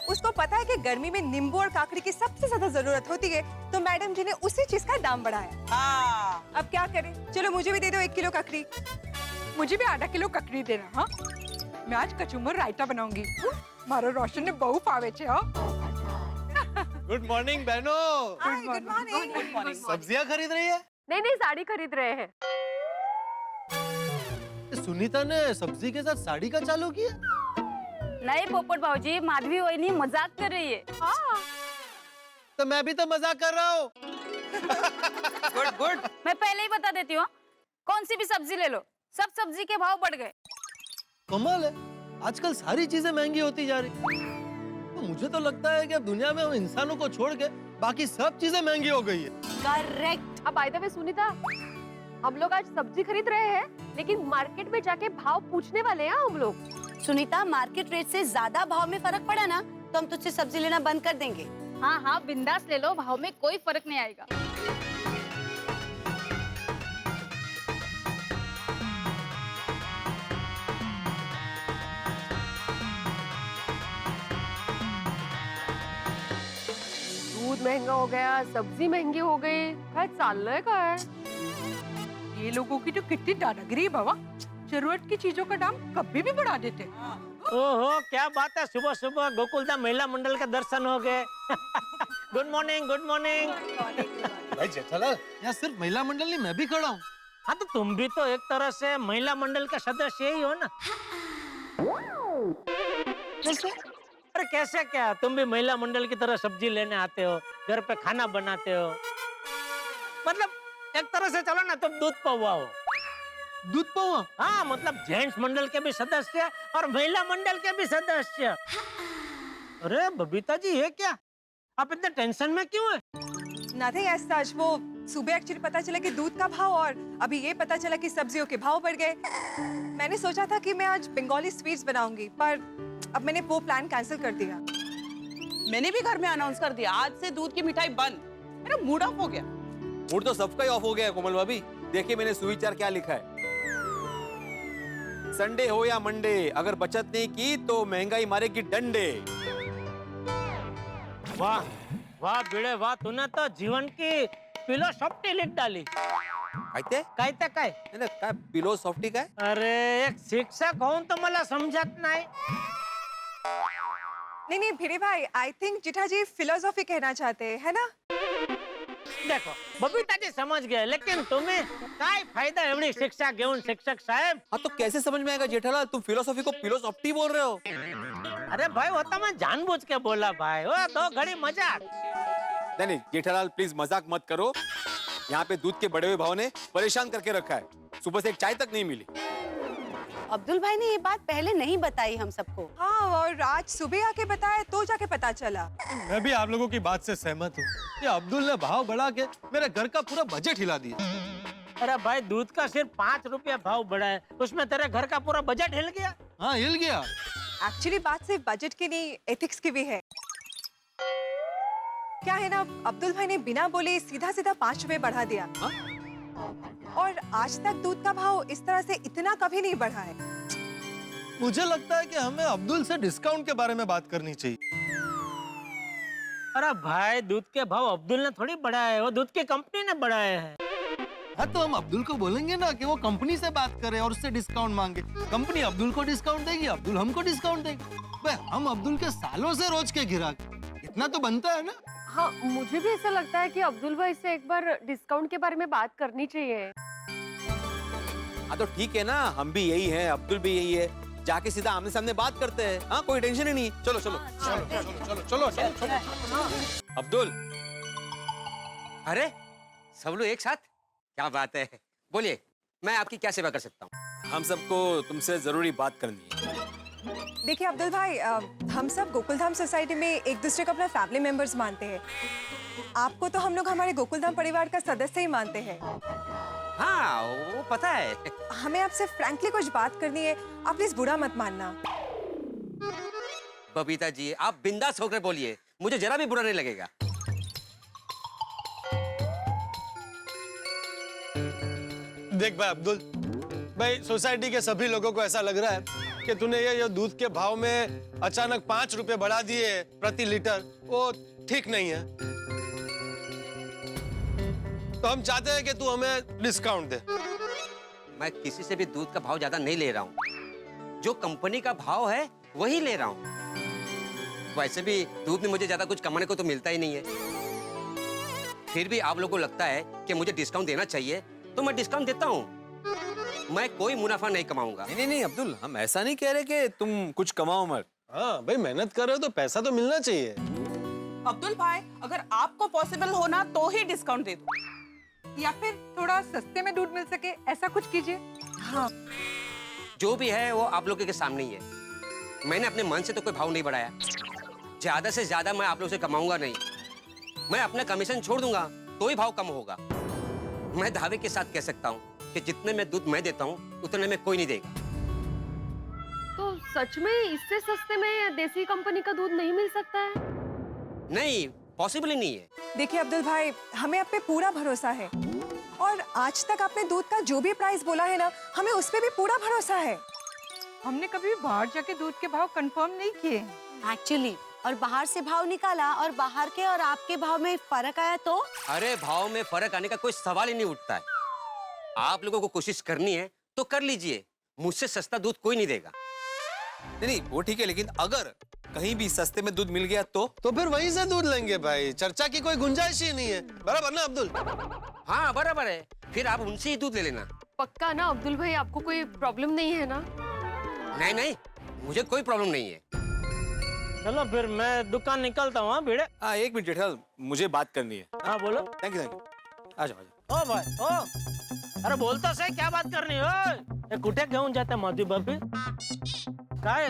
उसको पता है कि गर्मी में नींबू और काकड़ी की सबसे ज्यादा जरूरत होती है, तो मैडम जी ने उसी चीज का दाम बढ़ाया। हाँ अब क्या करें, चलो मुझे भी दे दो 1 किलो ककड़ी। मुझे भी आधा किलो ककड़ी देना। हाँ, मैं आज कचुम्बर रायता बनाऊंगी। मारो रोशन ने बहु पावे छे। हाँ, गुड मॉर्निंग बहनों। Good morning. सब्जियां खरीद रही है? नहीं साड़ी खरीद रहे हैं। सुनीता ने सब्जी के साथ साड़ी का चालू किया? नहीं पोपट भाऊजी, माधवी वही मजाक कर रही है। हाँ। तो मैं भी तो मजाक कर रहा हूँ। Good good. मैं पहले ही बता देती हूँ, कौन सी भी सब्जी ले लो, सब सब्जी के भाव बढ़ गए। कमाल है, आजकल सारी चीजें महंगी होती जा रही। तो मुझे तो लगता है कि अब दुनिया में हम इंसानों को छोड़ के बाकी सब चीजें महंगी हो गई है। करेक्ट। अब बाय द वे सुनीता, हम लोग आज सब्जी खरीद रहे हैं, लेकिन मार्केट में जाके भाव पूछने वाले हैं हम लोग। सुनीता, मार्केट रेट से ज्यादा भाव में फर्क पड़ा ना तो हम तुझसे सब्जी लेना बंद कर देंगे। हाँ हाँ बिंदास ले लो, भाव में कोई फर्क नहीं आएगा। दूध महंगा हो गया, सब्जी महंगी हो गई, काय चाललंय काय? ये लोगों की तो कितनी दादागिरी है बाबा, जरूरत की चीजों का दाम कभी भी बढ़ा देते। ओहो क्या बात है, सुबह सुबह गोकुलधाम महिला मंडल के दर्शन हो गए। Good morning good morning. भाई जेठालाल, यहाँ सिर्फ महिला मंडल नहीं, मैं भी खड़ा हूँ। हाँ तो तुम भी तो एक तरह से महिला मंडल का सदस्य ही हो ना। कैसे? अरे कैसे क्या, तुम भी महिला मंडल की तरह सब्जी लेने आते हो, घर पे खाना बनाते हो, मतलब एक तरह से चलो ना तुम दूध पौवा हो। दूध पौवा? हाँ मतलब जेंट्स मंडल के भी सदस्य और महिला मंडल के भी सदस्य। अरे बबीता जी ये क्या, आप इतने टेंशन में क्यों है? नथिंग एज सच, वो सुबह एक्चुअली पता चला कि दूध का भाव और अभी ये पता चला कि सब्जियों के भाव बढ़ गए। मैंने सोचा था कि मैं आज बंगाली स्वीट्स बनाऊंगी, पर अब मैंने वो प्लान कैंसिल कर दिया। मैंने भी घर में अनाउंस कर दिया, आज से दूध की मिठाई बंद। मेरा मूड ऑफ हो गया। मूड तो सबका ही ऑफ हो गया है कोमल भाभी। देखिए मैंने सुविचार क्या लिखा है, संडे हो या मंडे, अगर बचत नहीं की तो महंगाई मारेगी डंडे। वाह वाह भिड़े वाह, तूने तो जीवन की फिलोसॉफी लिख डाली। काय काय फिलोसॉफी काय? अरे एक शिक्षक होऊन तो मला समजत नाही। नहीं भिड़े भाई, आई थिंक जिठा जी फिलोसॉफी कहना चाहते हैं, है ना? देखो बबीता जी समझ गए, लेकिन तुम्हें काय फायदा एवढी शिक्षा घेऊन शिक्षक साहेब? हाँ तो कैसे समझ में आएगा जेठालाल, तुम फिलोसॉफी को फिलोसॉफी बोल रहे हो? अरे भाई वो तो मैं जानबूझ के बोला भाई, वो दो घड़ी मजाक। नहीं जेठालाल प्लीज मजाक मत करो। यहाँ पे दूध के बढ़े हुए भाव ने परेशान करके रखा है, सुबह से एक चाय तक नहीं मिली। अब्दुल भाई ने ये बात पहले नहीं बताई हम सबको। हाँ, और आज सुबह आके बताया तो जाके पता चला। मैं भी आप लोगों की बात से सहमत हूँ। ये अब्दुल ने भाव बढ़ा के मेरे घर का पूरा बजट हिला दिया। अरे भाई दूध का सिर्फ 5 रुपया भाव बढ़ा है, उसमें तेरे घर का पूरा बजट हिल गया। हाँ हिल गया। एक्चुअली बात सिर्फ बजट की नहीं, एथिक्स की भी है। क्या है ना, अब्दुल भाई ने बिना बोले सीधा सीधा 5 रुपए बढ़ा दिया। और आज तक दूध का भाव इस तरह से इतना कभी नहीं बढ़ा है। मुझे लगता है कि हमें अब्दुल से डिस्काउंट के बारे में बात करनी चाहिए। अरे भाई दूध के भाव अब्दुल ने थोड़ी बढ़ाए है, वो दूध की कंपनी ने बढ़ाए हैं। हाँ तो हम अब्दुल को बोलेंगे ना कि वो कंपनी से बात करे और उससे डिस्काउंट मांगे। कंपनी अब्दुल को डिस्काउंट देगी, अब्दुल हमको डिस्काउंट देगी। भाई हम अब्दुल के सालों से रोज के ग्राहक, इतना तो बनता है ना। हाँ, मुझे भी ऐसा लगता है कि अब्दुल भाई से एक बार डिस्काउंट के बारे में बात करनी चाहिए। हाँ तो ठीक है ना, हम भी यही हैं, अब्दुल भी यही है, जाके सीधा आमने सामने बात करते हैं। हाँ कोई टेंशन ही नहीं। चलो चलो चलो चलो चलो। अब्दुल, अरे सब लोग एक साथ, क्या बात है। बोलिए, मैं आपकी क्या सेवा कर सकता हूँ? हम सबको तुमसे जरूरी बात करनी है। देखिए अब्दुल भाई, हम सब गोकुलधाम सोसाइटी में एक दूसरे को अपना फैमिली मेंबर्स मानते हैं। आपको तो हम लोग हमारे गोकुलधाम परिवार का सदस्य ही मानते हैं। हाँ वो पता है। हमें आपसे फ्रैंकली कुछ बात करनी है, आप प्लीज बुरा मत मानना। बबीता जी, आप बिंदास होकर बोलिए, मुझे जरा भी बुरा नहीं लगेगा। देख भाई अब्दुल भाई, सोसाइटी के सभी लोगों को ऐसा लग रहा है कि तूने ये दूध के भाव में अचानक 5 रुपए बढ़ा दिए प्रति लीटर, वो ठीक नहीं है। तो हम चाहते हैं कि तू हमें डिस्काउंट दे। मैं किसी से भी दूध का भाव ज्यादा नहीं ले रहा हूँ, जो कंपनी का भाव है वही ले रहा हूँ। वैसे भी दूध में मुझे ज्यादा कुछ कमाने को तो मिलता ही नहीं है। फिर भी आप लोगों को लगता है कि मुझे डिस्काउंट देना चाहिए, तो मैं डिस्काउंट देता हूँ। मैं कोई मुनाफा नहीं कमाऊंगा। नहीं अब्दुल, हम ऐसा नहीं कह रहे कि तुम कुछ कमाओ मत। हाँ भाई, मेहनत कर रहे हो तो पैसा तो मिलना चाहिए। अब्दुल भाई, अगर आपको पॉसिबल होना तो ही डिस्काउंट दे दो, या फिर थोड़ा सस्ते में दूध मिल सके, ऐसा कुछ कीजिए। हाँ, जो भी है वो आप लोगों के सामने ही है। मैंने अपने मन से तो कोई भाव नहीं बढ़ाया। ज्यादा से ज्यादा मैं आप लोगों से कमाऊंगा नहीं। मैं अपना कमीशन छोड़ दूंगा तो ही भाव कम होगा। मैं दावे के साथ कह सकता हूँ कि जितने में दूध मैं देता हूँ उतने में कोई नहीं देगा। तो सच में इससे सस्ते में देसी कंपनी का दूध नहीं मिल सकता है? नहीं, पॉसिबल ही नहीं है। देखिए अब्दुल भाई, हमें आप पे पूरा भरोसा है, और आज तक आपने दूध का जो भी प्राइस बोला है ना, हमें उस पे भी पूरा भरोसा है। हमने कभी बाहर जाके दूध के भाव कंफर्म नहीं किए एक्चुअली, और बाहर से भाव निकाला और बाहर के और आपके भाव में फर्क आया तो? अरे भाव में फर्क आने का कोई सवाल ही नहीं उठता है। आप लोगों को कोशिश करनी है तो कर लीजिए, मुझसे सस्ता दूध कोई नहीं देगा। नहीं वो ठीक है, लेकिन अगर कहीं भी सस्ते में दूध मिल गया तो फिर वहीं से दूध लेंगे भाई, चर्चा की कोई गुंजाइश ही नहीं है। बराबर ना अब्दुल? हाँ बराबर है, फिर आप उनसे ही दूध ले लेना। पक्का ना अब्दुल भाई, आपको कोई प्रॉब्लम नहीं है ना? नहीं, मुझे कोई प्रॉब्लम नहीं है। चलो फिर मैं दुकान निकलता हूँ। भिड़े, हाँ 1 मिनट जेठा, मुझे बात करनी है। हाँ बोलो। Thank you. आ जाओ। ओ भाई ओ, अरे बोलता से क्या बात करनी हो? कुठे घेऊन जाते मधु बाबी? काय?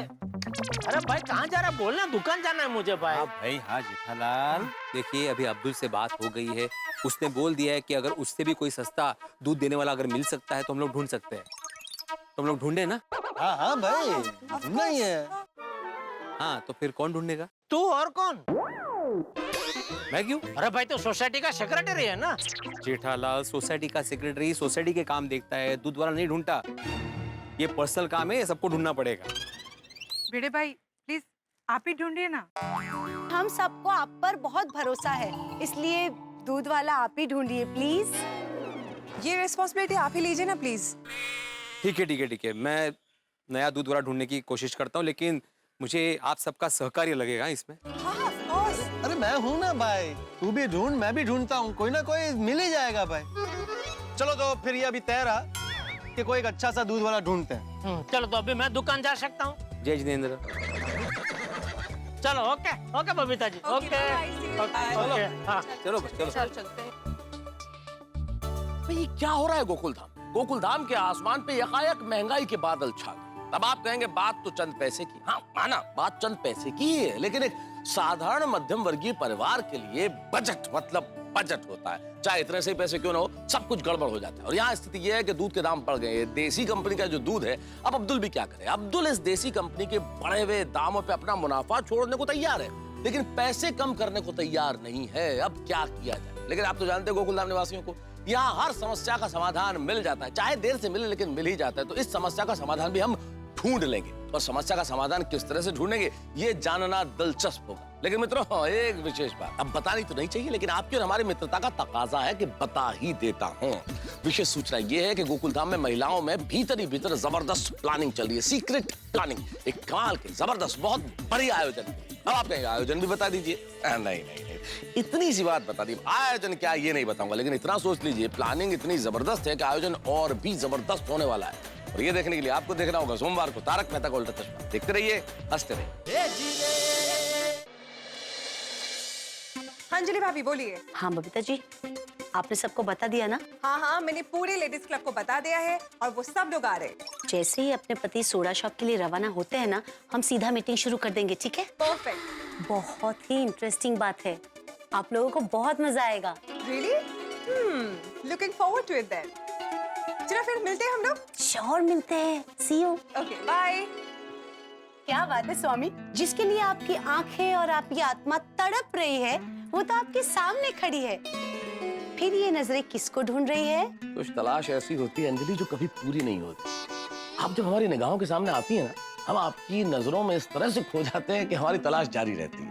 अरे भाई कहाँ जा रहा है? बोलना, दुकान जाना है मुझे भाई। हाँ भाई, हाँ जेठालाल, देखिए अभी अब्दुल से बात हो गई है, उसने बोल दिया है कि अगर उससे भी कोई सस्ता दूध देने वाला अगर मिल सकता है तो हम लोग ढूंढ सकते हैं। तो हम लोग ढूंढे ना? हाँ भाई, ढूंढना ही है। हाँ तो फिर कौन ढूंढेगा? तू और कौन? मैं क्यों? अरे भाई तो सोसाइटी का सेक्रेटरी है ना। जेठालाल, सोसाइटी का सेक्रेटरी सोसाइटी के काम देखता है, दूध वाला नहीं ढूंढता। ये पर्सनल काम है, ये सबको ढूंढना पड़ेगा। भिड़े भाई प्लीज आप ही ढूंढिए ना। हम सबको आप पर बहुत भरोसा है, इसलिए दूध वाला आप ही ढूंढिए प्लीज। ये रिस्पॉन्सिबिलिटी आप ही लीजिए ना प्लीज। ठीक है, मैं नया दूध वाला ढूंढने की कोशिश करता हूँ, लेकिन मुझे आप सबका सहकार्य लगेगा इसमें। अरे मैं हूँ ना भाई, तू भी ढूंढ, मैं भी ढूंढता हूँ, कोई ना कोई मिल ही जाएगा भाई। चलो तो फिर ये अभी तय रहा कि कोई एक अच्छा सा दूध वाला ढूंढते हैं। चलो तो अभी मैं दुकान जा सकता हूँ। जय जितेंद्र। चलो ओके बबीता जी, ओके। हाँ चलो चलते हैं। भाई क्या हो रहा है गोकुलधाम? गोकुलधाम के आसमान पे यकायक महंगाई के बादल छा गए। तब आप कहेंगे बात तो चंद पैसे की, हाँ माना बात चंद पैसे की ही है, लेकिन एक साधारण मध्यम वर्गीय परिवार के लिए बजट मतलब बजट होता है। चाहे इतने से पैसे क्यों ना हो, सब कुछ गड़बड़ हो जाता है। और यहाँ स्थिति यह है कि दूध के दाम बढ़ गए। देसी कंपनी का जो दूध है, अब अब्दुल भी क्या करे। अब्दुल इस देसी कंपनी के बढ़े हुए दामों पे अपना मुनाफा छोड़ने को तैयार है, लेकिन पैसे कम करने को तैयार नहीं है। अब क्या किया जाए? लेकिन आप तो जानते हो गोकुलधाम निवासियों को, यहाँ हर समस्या का समाधान मिल जाता है, चाहे देर से मिले लेकिन मिल ही जाता है। तो इस समस्या का समाधान भी हम ढूंढ लेंगे, और समस्या का समाधान किस तरह से ढूंढेंगे ये जानना दिलचस्प होगा। लेकिन मित्रों, एक विशेष बात, अब बतानी तो नहीं चाहिए, लेकिन आपकी और हमारी मित्रता का तकाजा है कि बता ही देता हूँ। विशेष सूचना ये है कि गोकुलधाम में महिलाओं में भीतर ही भीतर जबरदस्त प्लानिंग चल रही है, सीक्रेट प्लानिंग, एक कमाल की जबरदस्त बहुत बड़ी आयोजन। अब आप कहेंगे आयोजन भी बता दीजिए। नहीं नहीं नहीं, इतनी सी बात बता दी। आयोजन क्या ये नहीं बताऊंगा, लेकिन इतना सोच लीजिए प्लानिंग इतनी जबरदस्त है कि आयोजन और भी जबरदस्त होने वाला है। और ये देखने के लिए आपको देखना होगा सोमवार को तारक मेहता का उल्टा चश्मा। देखते रहिए, हंसते रहिए। अंजलि भाभी बोलिए। हाँ बबीता जी, आपने सबको बता दिया ना? हाँ हाँ, मैंने पूरे लेडीज क्लब को बता दिया है और वो सब लोग आ रहे हैं। जैसे ही अपने पति सोडा शॉप के लिए रवाना होते हैं ना, हम सीधा मीटिंग शुरू कर देंगे, ठीक है? परफेक्ट। बहुत ही इंटरेस्टिंग बात है, आप लोगों को बहुत मजा आएगा। Really? Looking forward to it then. चलो फिर मिलते हैं हम लोग। श्योर, मिलते हैं। See you. Okay, bye. क्या बात है स्वामी, जिसके लिए आपकी आंखें और आपकी आत्मा तड़प रही है वो तो आपके सामने खड़ी है, फिर ये नजरें किसको ढूंढ रही है? कुछ तलाश ऐसी होती है अंजलि जो कभी पूरी नहीं होती। आप जब हमारी निगाहों के सामने आती है ना, हम आपकी नजरों में इस तरह से खो जाते हैं कि हमारी तलाश जारी रहती है।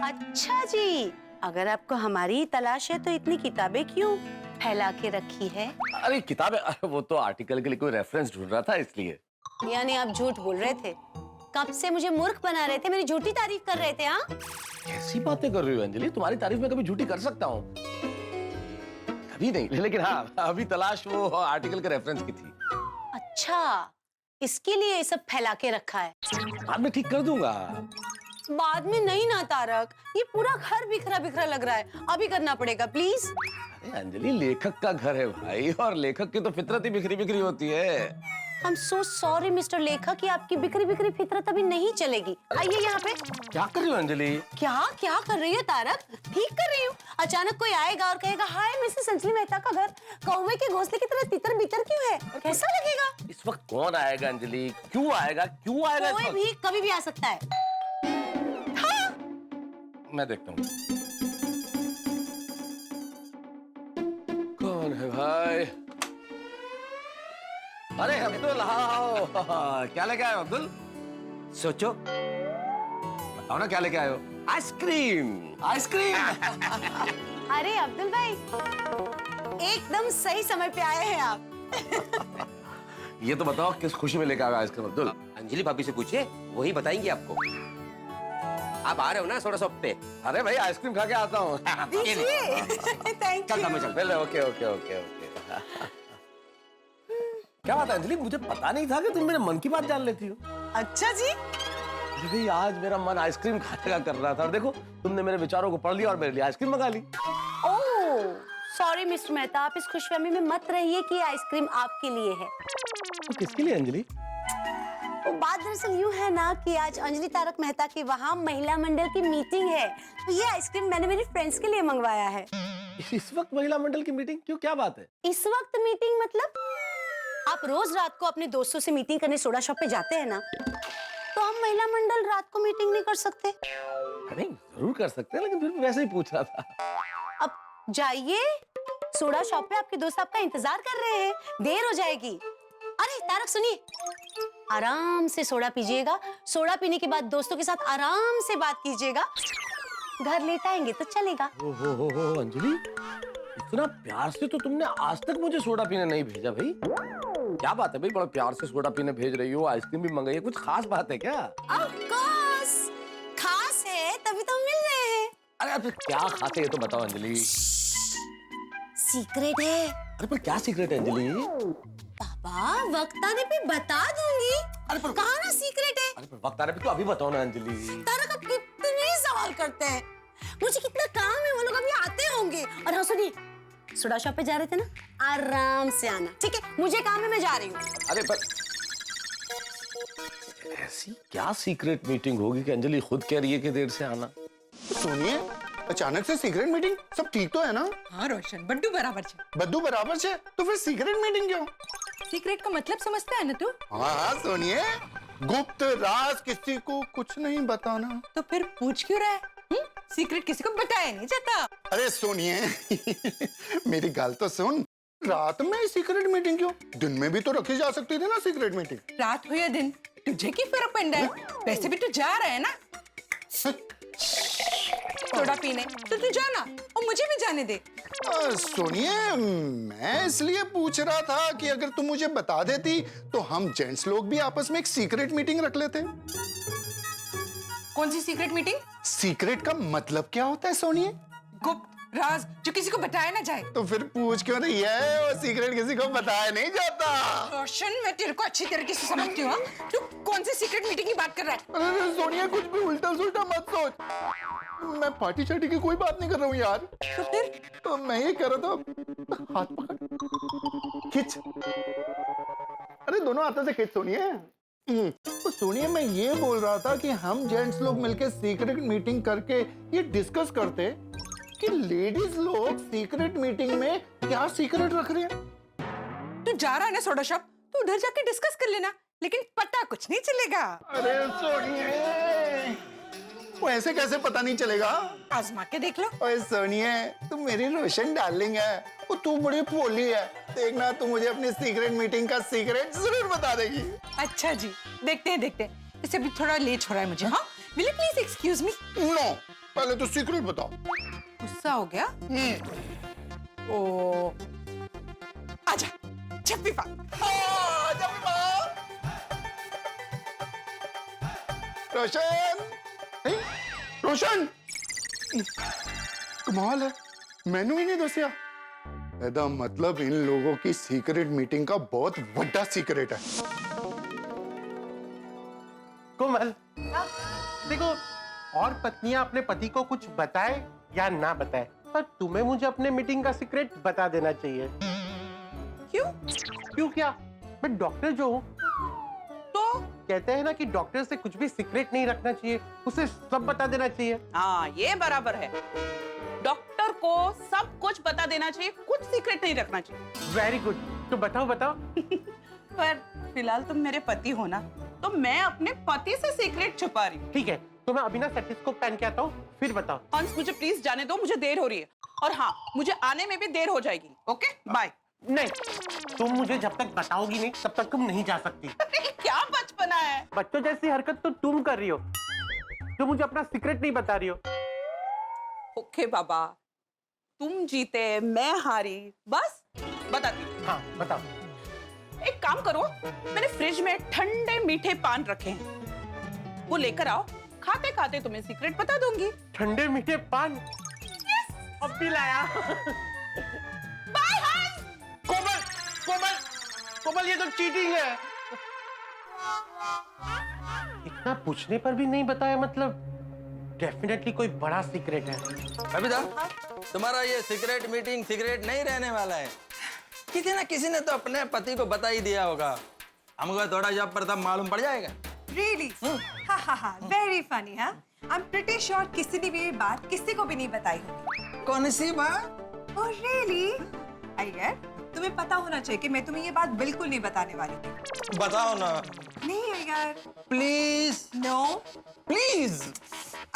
अच्छा जी, अगर आपको हमारी तलाश है तो इतनी किताबें क्यों फैला के रखी है? अरे किताबें, वो तो आर्टिकल के लिए कोई रेफरेंस ढूंढ रहा था इसलिए। यानी आप झूठ बोल रहे थे? कब से मुझे मूर्ख बना रहे थे, मेरी झूठी तारीफ कर रहे थे। हाँ, कैसी बातें कर रही हो अंजलि, तुम्हारी तारीफ में कभी झूठी कर सकता हूँ? कभी नहीं, लेकिन हाँ अभी तलाश वो आर्टिकल के रेफरेंस की थी। अच्छा, इसके लिए ये सब फैला के रखा है। बाद में ठीक कर दूंगा। बाद में नहीं ना तारक, ये पूरा घर बिखरा बिखरा लग रहा है, अभी करना पड़ेगा प्लीज। अरे अंजलि, लेखक का घर है भाई, और लेखक की तो फितरत ही बिखरी बिखरी होती है। I'm so sorry मिस्टर लेखक कि आपकी बिखरी बिखरी फितरत अभी नहीं चलेगी। आइए यहाँ पे। क्या कर रही हो अंजलि? क्या क्या कर रही हो तारक? ठीक कर रही हूँ। अचानक कोई आएगा और कहेगा हाय मिसेस अंजलि मेहता का घर कौवे के घोंसले की तरह तितर बितर क्यों है? कैसा लगेगा? इस वक्त कौन आएगा अंजलि? क्यों आएगा? क्यों आएगा? कोई भी कभी भी आ सकता है। हाँ? मैं देखता हूँ कौन है भाई। अरे अब्दुल, आओ। क्या लेके आए हो अब्दुल? सोचो, बताओ ना क्या लेके आए हो? आइसक्रीम। आइसक्रीम। अरे अब्दुल भाई, एकदम सही समय पे आए हैं आप। ये तो बताओ किस खुशी में लेके आए हो आइसक्रीम अब्दुल? अंजलि भाभी से पूछिए, वही बताएंगे आपको। आप आ रहे हो ना सोडा शॉप पे? अरे भाई आइसक्रीम खा के आता हूँ। थैंक चल सामने चल। पहले ओके ओके ओके ओके। क्या बात है अंजलि, मुझे पता नहीं था कि तुम मेरे मन की बात जान लेती हो। अच्छा जी। अरे भाई आज मेरा मन आइसक्रीम खाने का कर रहा था, और देखो तुमने मेरे विचारों को पढ़ लिया और मेरे लिए आइसक्रीम मंगा ली। ओह सॉरी मिस्टर मेहता, आप इस खुशफहमी में मत रहिए कि आइसक्रीम आपके लिए है। तो किसके लिए अंजलि? वो बात दरअसल यूँ है ना कि आज अंजलि तारक मेहता के वहाँ महिला मंडल की मीटिंग है, तो ये आइसक्रीम मैंने मेरी फ्रेंड्स के लिए मंगवाया है। इस वक्त महिला मंडल की मीटिंग क्यों, क्या बात है? इस वक्त मीटिंग मतलब आप रोज रात को अपने दोस्तों से मीटिंग करने सोडा शॉप पे जाते हैं ना, तो हम महिला मंडल रात को मीटिंग नहीं कर सकते? नहीं जरूर कर सकते हैं, लेकिन फिर भी वैसे ही पूछ रहा था। अब जाइए, सोडा शॉप पे आपके दोस्त आपका इंतजार कर रहे हैं, देर हो जाएगी। अरे तारक सुनिए, आराम से सोडा पीजिएगा, सोडा पीने के बाद दोस्तों के साथ आराम से बात कीजिएगा, घर लेट आएंगे तो चलेगा। हो अंजलि, इतना प्यार से तो तुमने आज तक मुझे सोडा पीने नहीं भेजा भाई। क्या बात है भाई, बड़ा प्यार से सोडा पीने भेज रही हो, आइसक्रीम भी मंगाई है, कुछ खास बात है क्या? Of course, खास है तभी तो मिल रहे हैं। अरे फिर क्या खास है ये तो बताओ अंजलि। सीक्रेट है। अरे पर क्या सीक्रेट है अंजलि? पापा वक्त आने पे बता दूंगी। अरे पर कहा ना सीक्रेट है। अरे पर वक्त आने पे तो अभी बताओ ना अंजलि। तारक आप कितने सवाल करते हैं, मुझे कितना काम है, वो लोग अभी आते होंगे। और हाँ सुनिए, सोडा शॉप पे जा रहे थे ना, आराम से आना, ठीक है? मुझे काम है, मैं जा रही हूँ। अरे पर ऐसी क्या सीक्रेट मीटिंग होगी कि अंजलि खुद कह रही है कि देर से आना? सुनिए, अचानक से सीक्रेट मीटिंग, सब ठीक तो है ना? हाँ रोशन, बड्डू बराबर छे। बद्दू बराबर छे, तो फिर सीक्रेट मीटिंग क्यों? सीक्रेट का मतलब समझता है ना तू? हाँ सुनिए, गुप्त राज किसी को कुछ नहीं बताना। तो फिर पूछ क्यों रहा है? सीक्रेट किसी को बताया नहीं जाता। अरे सुनिए मेरी गाल तो सुन, रात में सीक्रेट मीटिंग क्यों? दिन में भी तो रखी जा सकती थी ना सीक्रेट मीटिंग। रात हो या दिन, तुझे की फर्क पड़ता है? वैसे भी तू जा रहा है ना सोडा पीने, तो तू जाना और मुझे भी जाने दे। सुनिए, मैं इसलिए पूछ रहा था कि अगर तुम मुझे बता देती तो हम जेंट्स लोग भी आपस में एक सीक्रेट मीटिंग रख लेते। कौन सी सीक्रेट मीटिंग? सीक्रेट का मतलब क्या होता है सोनिए? गुप्त राज जो किसी को बताया ना जाए। तो फिर पूछ क्यों रही है? वो सीक्रेट किसी को बताया नहीं जाता। रोशन, मैं तेरे को अच्छी तरीके से समझती हूँ। तू कौन सी सीक्रेट मीटिंग की बात कर रहा है? अरे सोनिया, कुछ भी उल्टा सुल्टा मत सोच। मैं पार्टी शार्टी की कोई बात नहीं कर रहा हूँ यार। तो फिर? तो मैं ये कर रहा था, हाथ पकड़, खींच। अरे दोनों हाथों से खींच सोनिए। तो सुनिए, मैं ये बोल रहा था कि हम जेंट्स लोग मिलकर सीक्रेट मीटिंग करके ये डिस्कस करते कि लेडीज लोग सीक्रेट मीटिंग में क्या सीक्रेट रख रहे हैं। तू जा रहा है ना सोडा शॉप, तू उधर जाके डिस्कस कर लेना, लेकिन पता कुछ नहीं चलेगा। अरे सोनिए, वो ऐसे कैसे पता नहीं चलेगा? आजमा के देख लो। ओए सोनिए, तू मेरी रोशन डार्लिंग है, वो तू बड़ी भोली है। देखना, तू मुझे अपनी सीक्रेट मीटिंग का सीक्रेट जरूर बता देगी। अच्छा जी, देखते हैं देखते हैं। इसे भी थोड़ा लेट हो रहा है मुझे। हाँ, will you please excuse me? No, पहले तो सीक्रेट बताओ। गुस्सा हो गया? ओ, आजा, छप्पी पा। रोशन, रोशन, कमाल है, मैनू ही नहीं दसिया। ਇਹਦਾ मतलब इन लोगों की सीक्रेट मीटिंग का बहुत बड़ा सीक्रेट है। कोमल, देखो, और पत्नियां अपने पति को कुछ बताए या ना बताए, पर तुम्हें मुझे अपने मीटिंग का सीक्रेट बता देना चाहिए। क्यों? क्यों क्या? मैं डॉक्टर जो हूँ, तो कहते हैं ना कि डॉक्टर से कुछ भी सीक्रेट नहीं रखना चाहिए, उसे सब बता देना चाहिए। हाँ, ये बराबर है। डॉक्टर को सब कुछ बता देना चाहिए, कुछ सीक्रेट नहीं रखना चाहिए। वेरी गुड, तो बताओ बताओ। पर फिलहाल तुम मेरे पति हो ना, तो मैं अपने पति से सीक्रेट छुपा रही हूँ। ठीक है, तो मैं अभी ना स्टेथोस्कोप पहन के आता हूँ, फिर बताओ। हंस, मुझे प्लीज जाने दो, मुझे देर हो रही है। और हाँ, मुझे आने में भी देर हो जाएगी। Okay, bye. नहीं, तुम मुझे जब तक बताओगी नहीं तब तक तुम नहीं जा सकती। क्या बचपना है? बच्चों जैसी हरकत तो तुम कर रही हो, जो मुझे अपना सीक्रेट नहीं बता रही हो। ओके बाबा, तुम जीते मैं हारी, बस बताती हूँ। हाँ बताओ। एक काम करो, मैंने फ्रिज में ठंडे मीठे पान रखे हैं, वो लेकर आओ, खाते खाते तुम्हें सीक्रेट बता दूंगी। ठंडे मीठे पान? अब भी लाया। बाय हंस। कोमल, कोमल, कोमल, ये तो चीटिंग है। इतना पूछने पर भी नहीं बताया, मतलब डेफिनेटली कोई बड़ा सीक्रेट है। बबीता, तुम्हारा ये सीक्रेट मीटिंग सीक्रेट नहीं रहने वाला है। किसी ना किसी ने तो अपने पति को बता ही दिया होगा। हमको थोड़ा जब पर तब मालूम पड़ जाएगा। Really? हा, very funny, हाँ? I'm pretty sure किसी ने भी ये बात किसी को भी नहीं बताई होगी। कौन सी बात? Oh really? अय्यर, तुम्हें पता होना चाहिए कि मैं तुम्हें ये बात बिल्कुल नहीं बताने वाली थी। बताओ ना। नहीं Iyer. Please. No. Please.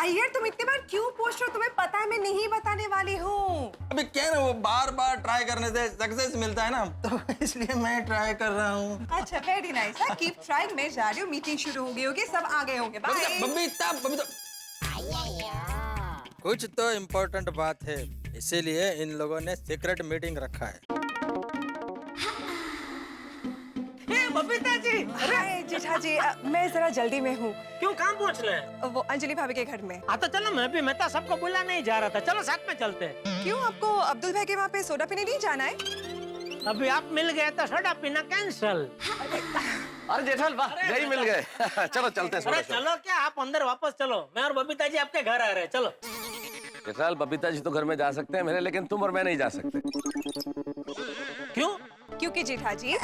Iyer, तुम इतने बार क्यों पूछ रहे हो? तुम्हें पता है मैं नहीं बताने वाली हूँ। अभी क्या ना, वो बार बार ट्राई करने से सक्सेस मिलता है ना, तो इसलिए मैं ट्राई कर रहा हूँ। अच्छा, वेरी नाइस। Keep trying. मैं जा रही हूँ, मीटिंग शुरू हो गई होगी, सब आ गए होंगे। बाय। बबीता, बबीता, कुछ तो इम्पोर्टेंट बात है, इसीलिए इन लोगों ने सीक्रेट मीटिंग रखा है। बबीता जी, अरे जेठा जी, मैं जरा जल्दी में हूँ। क्यों, कहाँ पहुँच रहे हैं? वो अंजलि भाभी के घर में। हाँ तो चलो, मैं तो सबको बुला नहीं जा रहा था, चलो साथ में चलते हैं। क्यों, आपको अब्दुल भाई के वहाँ पे सोडा पीने नहीं जाना है? अभी आप मिल गए तो सोडा पीना कैंसल। अरे जेठाल, वाह, यही मिल गए। चलो चलते हैं। अरे चलो क्या, आप अंदर वापस चलो, मैं और बबीता जी आपके घर आ रहे हैं, चलो। जेठाल, बबीता जी तो घर में जा सकते हैं मेरे, लेकिन तुम और मैं नहीं जा सकते। क्यों? क्योंकि जेठा जी,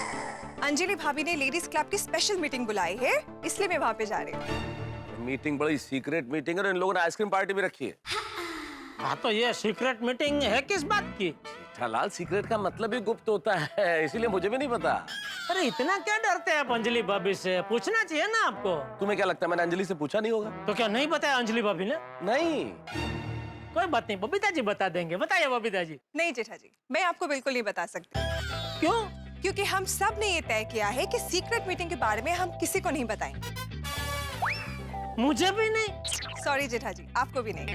अंजलि भाभी ने लेडीज क्लब की स्पेशल मीटिंग बुलाई है, इसलिए मैं वहाँ पे जा रही हूँ। मीटिंग बड़ी सीक्रेट मीटिंग है और इन लोगों ने आइसक्रीम पार्टी भी रखी है। हाँ तो ये सीक्रेट मीटिंग है किस बात की? जेठालाल, सीक्रेट का मतलब ही गुप्त होता है, इसीलिए मुझे भी नहीं पता। अरे इतना क्या डरते हैं आप अंजलि भाभी से? पूछना चाहिए ना आपको। तुम्हें क्या लगता है मैंने अंजलि से पूछा नहीं होगा? तो क्या नहीं बताया अंजलि भाभी ने? नहीं। कोई बात नहीं, बबीता जी बता देंगे। बताइए बबीता जी। नहीं जेठा जी, मैं आपको बिल्कुल नहीं बता सकती। क्यों? क्योंकि हम सब ने ये तय किया है कि सीक्रेट मीटिंग के बारे में हम किसी को नहीं बताएंगे। मुझे भी नहीं? सॉरी जेठा जी, आपको भी नहीं।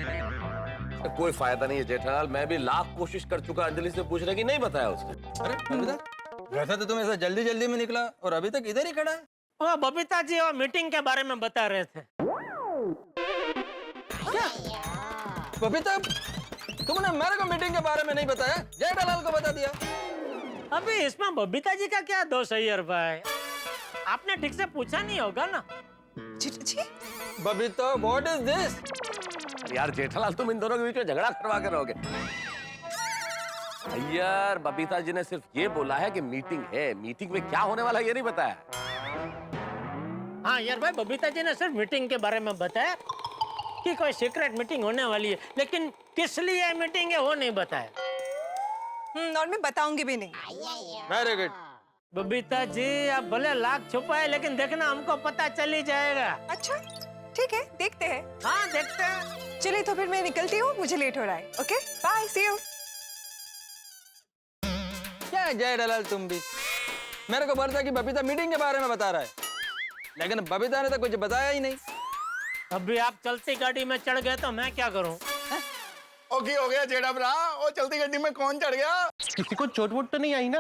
कोई फायदा नहीं है जेठालाल, मैं भी लाख कोशिश कर चुका अंजलि से पूछने की, नहीं बताया उसने। अरे बबीता, वैसा तो तुम ऐसा जल्दी जल्दी में निकला और अभी तक इधर ही खड़ा है। वो बबीता जी वो मीटिंग के बारे में बता रहे थे। क्या बबीता, तुमने मेरे को मीटिंग के बारे में नहीं बताया, जेठालाल को बता दिया। अभी इसमें बबीता जी का क्या दोष है यार भाई? आपने ठीक से पूछा नहीं होगा ना। Babita, what is this? यार जेठालाल, तुम इन दोनों के बीच में झगड़ा करवा के रहोगे। यार बबीता जी ने सिर्फ ये बोला है कि मीटिंग है, मीटिंग में क्या होने वाला है ये नहीं बताया। हाँ यार भाई, बबीता जी ने सिर्फ मीटिंग के बारे में बताया कि कोई सीक्रेट मीटिंग होने वाली है, लेकिन किस लिए मीटिंग है वो नहीं बताया। और मैं बताऊंगी भी नहीं। Very good. बबीता जी, आप भले लाख छुपाए लेकिन देखना हमको पता चल ही जाएगा। अच्छा ठीक है, देखते हैं। हाँ देखते हैं। चलिए तो फिर मैं निकलती हूँ, मुझे लेट हो रहा है। Okay bye, see you. क्या जेठालाल, तुम भी मेरे को बोलता कि बबीता मीटिंग के बारे में बता रहा है, लेकिन बबीता ने तो कुछ बताया ही नहीं। अभी आप चलती गाड़ी में चढ़ गए तो मैं क्या करूं? ओके हो गया जेठा भरा, वो चलती गड्डी में कौन चढ़ गया? किसी को चोट वोट तो नहीं आई ना?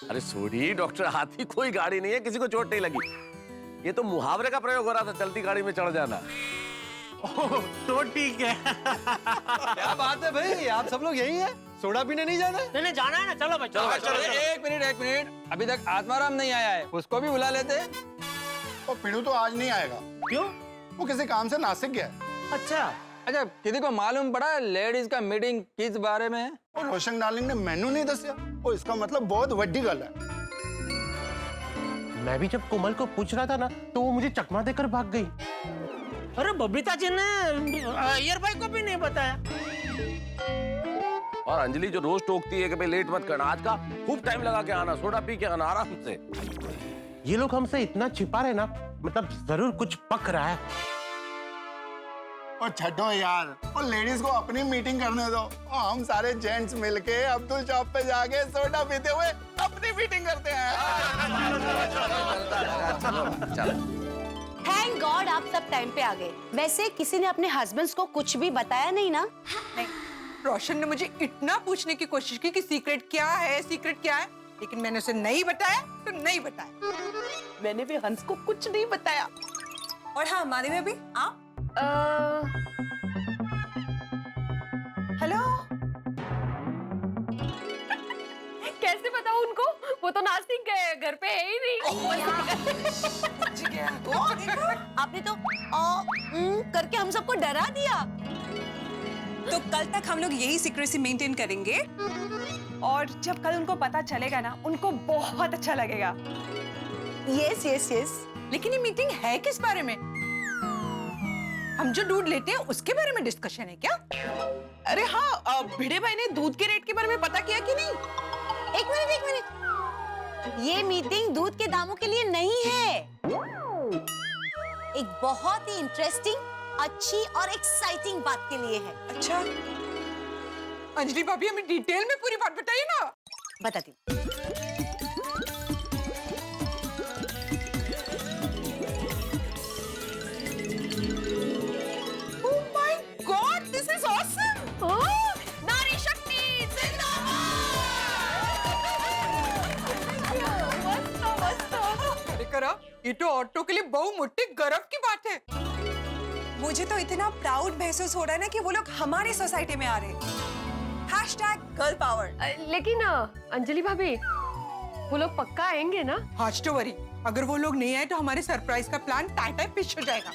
अरे सोडी डॉक्टर, हाथी कोई गाड़ी नहीं है, किसी को चोट नहीं लगी। ये तो मुहावरे का प्रयोग हो रहा था, चलती गाड़ी में चढ़ जाना। तो ठीक है। क्या बात है भाई, आप सब लोग यही है? सोडा पीने नहीं जाना? नहीं जाना है ना, चलो भाई चलो। एक मिनट, अभी तक आत्माराम नहीं आया है, उसको भी बुला लेते। और पिनू तो आज नहीं आएगा। क्यों? वो किसी काम से नासिक गया। अच्छा, किसी को मालूम पड़ा लेडीज का मीटिंग किस बारे में है? और रोशन डार्लिंग ने मेनू नहीं दसिया। और इसका मतलब बहुत बड़ी गल है। मैं भी जब कोमल को पूछ रहा था ना, तो वो मुझे चकमा देकर भाग गई। अरे बबीता जी ने अय्यर भाई को भी नहीं बताया। और अंजलि जो रोज टोकती है कि भाई लेट मत करना, आज का खूब टाइम लगा के आना, सोडा पी के आना आराम से। ये लोग हमसे इतना छिपा रहे ना, मतलब जरूर कुछ पक रहा है। और छठो यार, और लेडीज को अपनी मीटिंग करने दो। और हम सारे जेंट्स मिलके अब्दुल शॉप पे जाके सोडा पीते हुए अपनी मीटिंग करते हैं। थैंक गॉड आप सब टाइम पे आ गए। वैसे किसी ने अपने हस्बैंड्स को कुछ भी बताया नहीं ना? नहीं, रोशन ने मुझे इतना पूछने की कोशिश की कि सीक्रेट क्या है, सीक्रेट क्या है, लेकिन मैंने उसे नहीं बताया तो नहीं बताया। मैंने भी हंस को कुछ नहीं बताया। और हाँ मानी में भी आप हेलो, कैसे बताऊं उनको? वो तो नासिक गए, घर पे है ही नहीं। आपने तो करके हम सबको डरा दिया। तो कल तक हम लोग यही सीक्रेसी मेंटेन करेंगे, और जब कल उनको पता चलेगा ना, उनको बहुत अच्छा लगेगा। Yes yes yes. लेकिन ये मीटिंग है किस बारे में? हम जो दूध लेते हैं उसके बारे में डिस्कशन है क्या? अरे हाँ, भिड़े भाई ने दूध के रेट के बारे में पता किया कि नहीं? एक मिनट, ये मीटिंग दूध के दामों के लिए नहीं है। एक बहुत ही इंटरेस्टिंग, अच्छी और एक्साइटिंग बात के लिए है। अच्छा अंजलि भाभी, हमें डिटेल में पूरी बात बताइए ना। बताती हूँ। Oh my God, this is awesome! नारी शक्ति करा, ये तो औरतों के लिए बहुत मोटी गर्व की बात है। मुझे तो इतना प्राउड महसूस हो रहा है ना कि वो लोग हमारी सोसाइटी में आ रहे हैं। #Girl power. लेकिन अंजलि भाभी, वो लोग पक्का आएंगे ना? हाँ तो वरी, अगर वो लोग नहीं आए तो हमारे सरप्राइज का प्लान टाटा पिच हो जाएगा।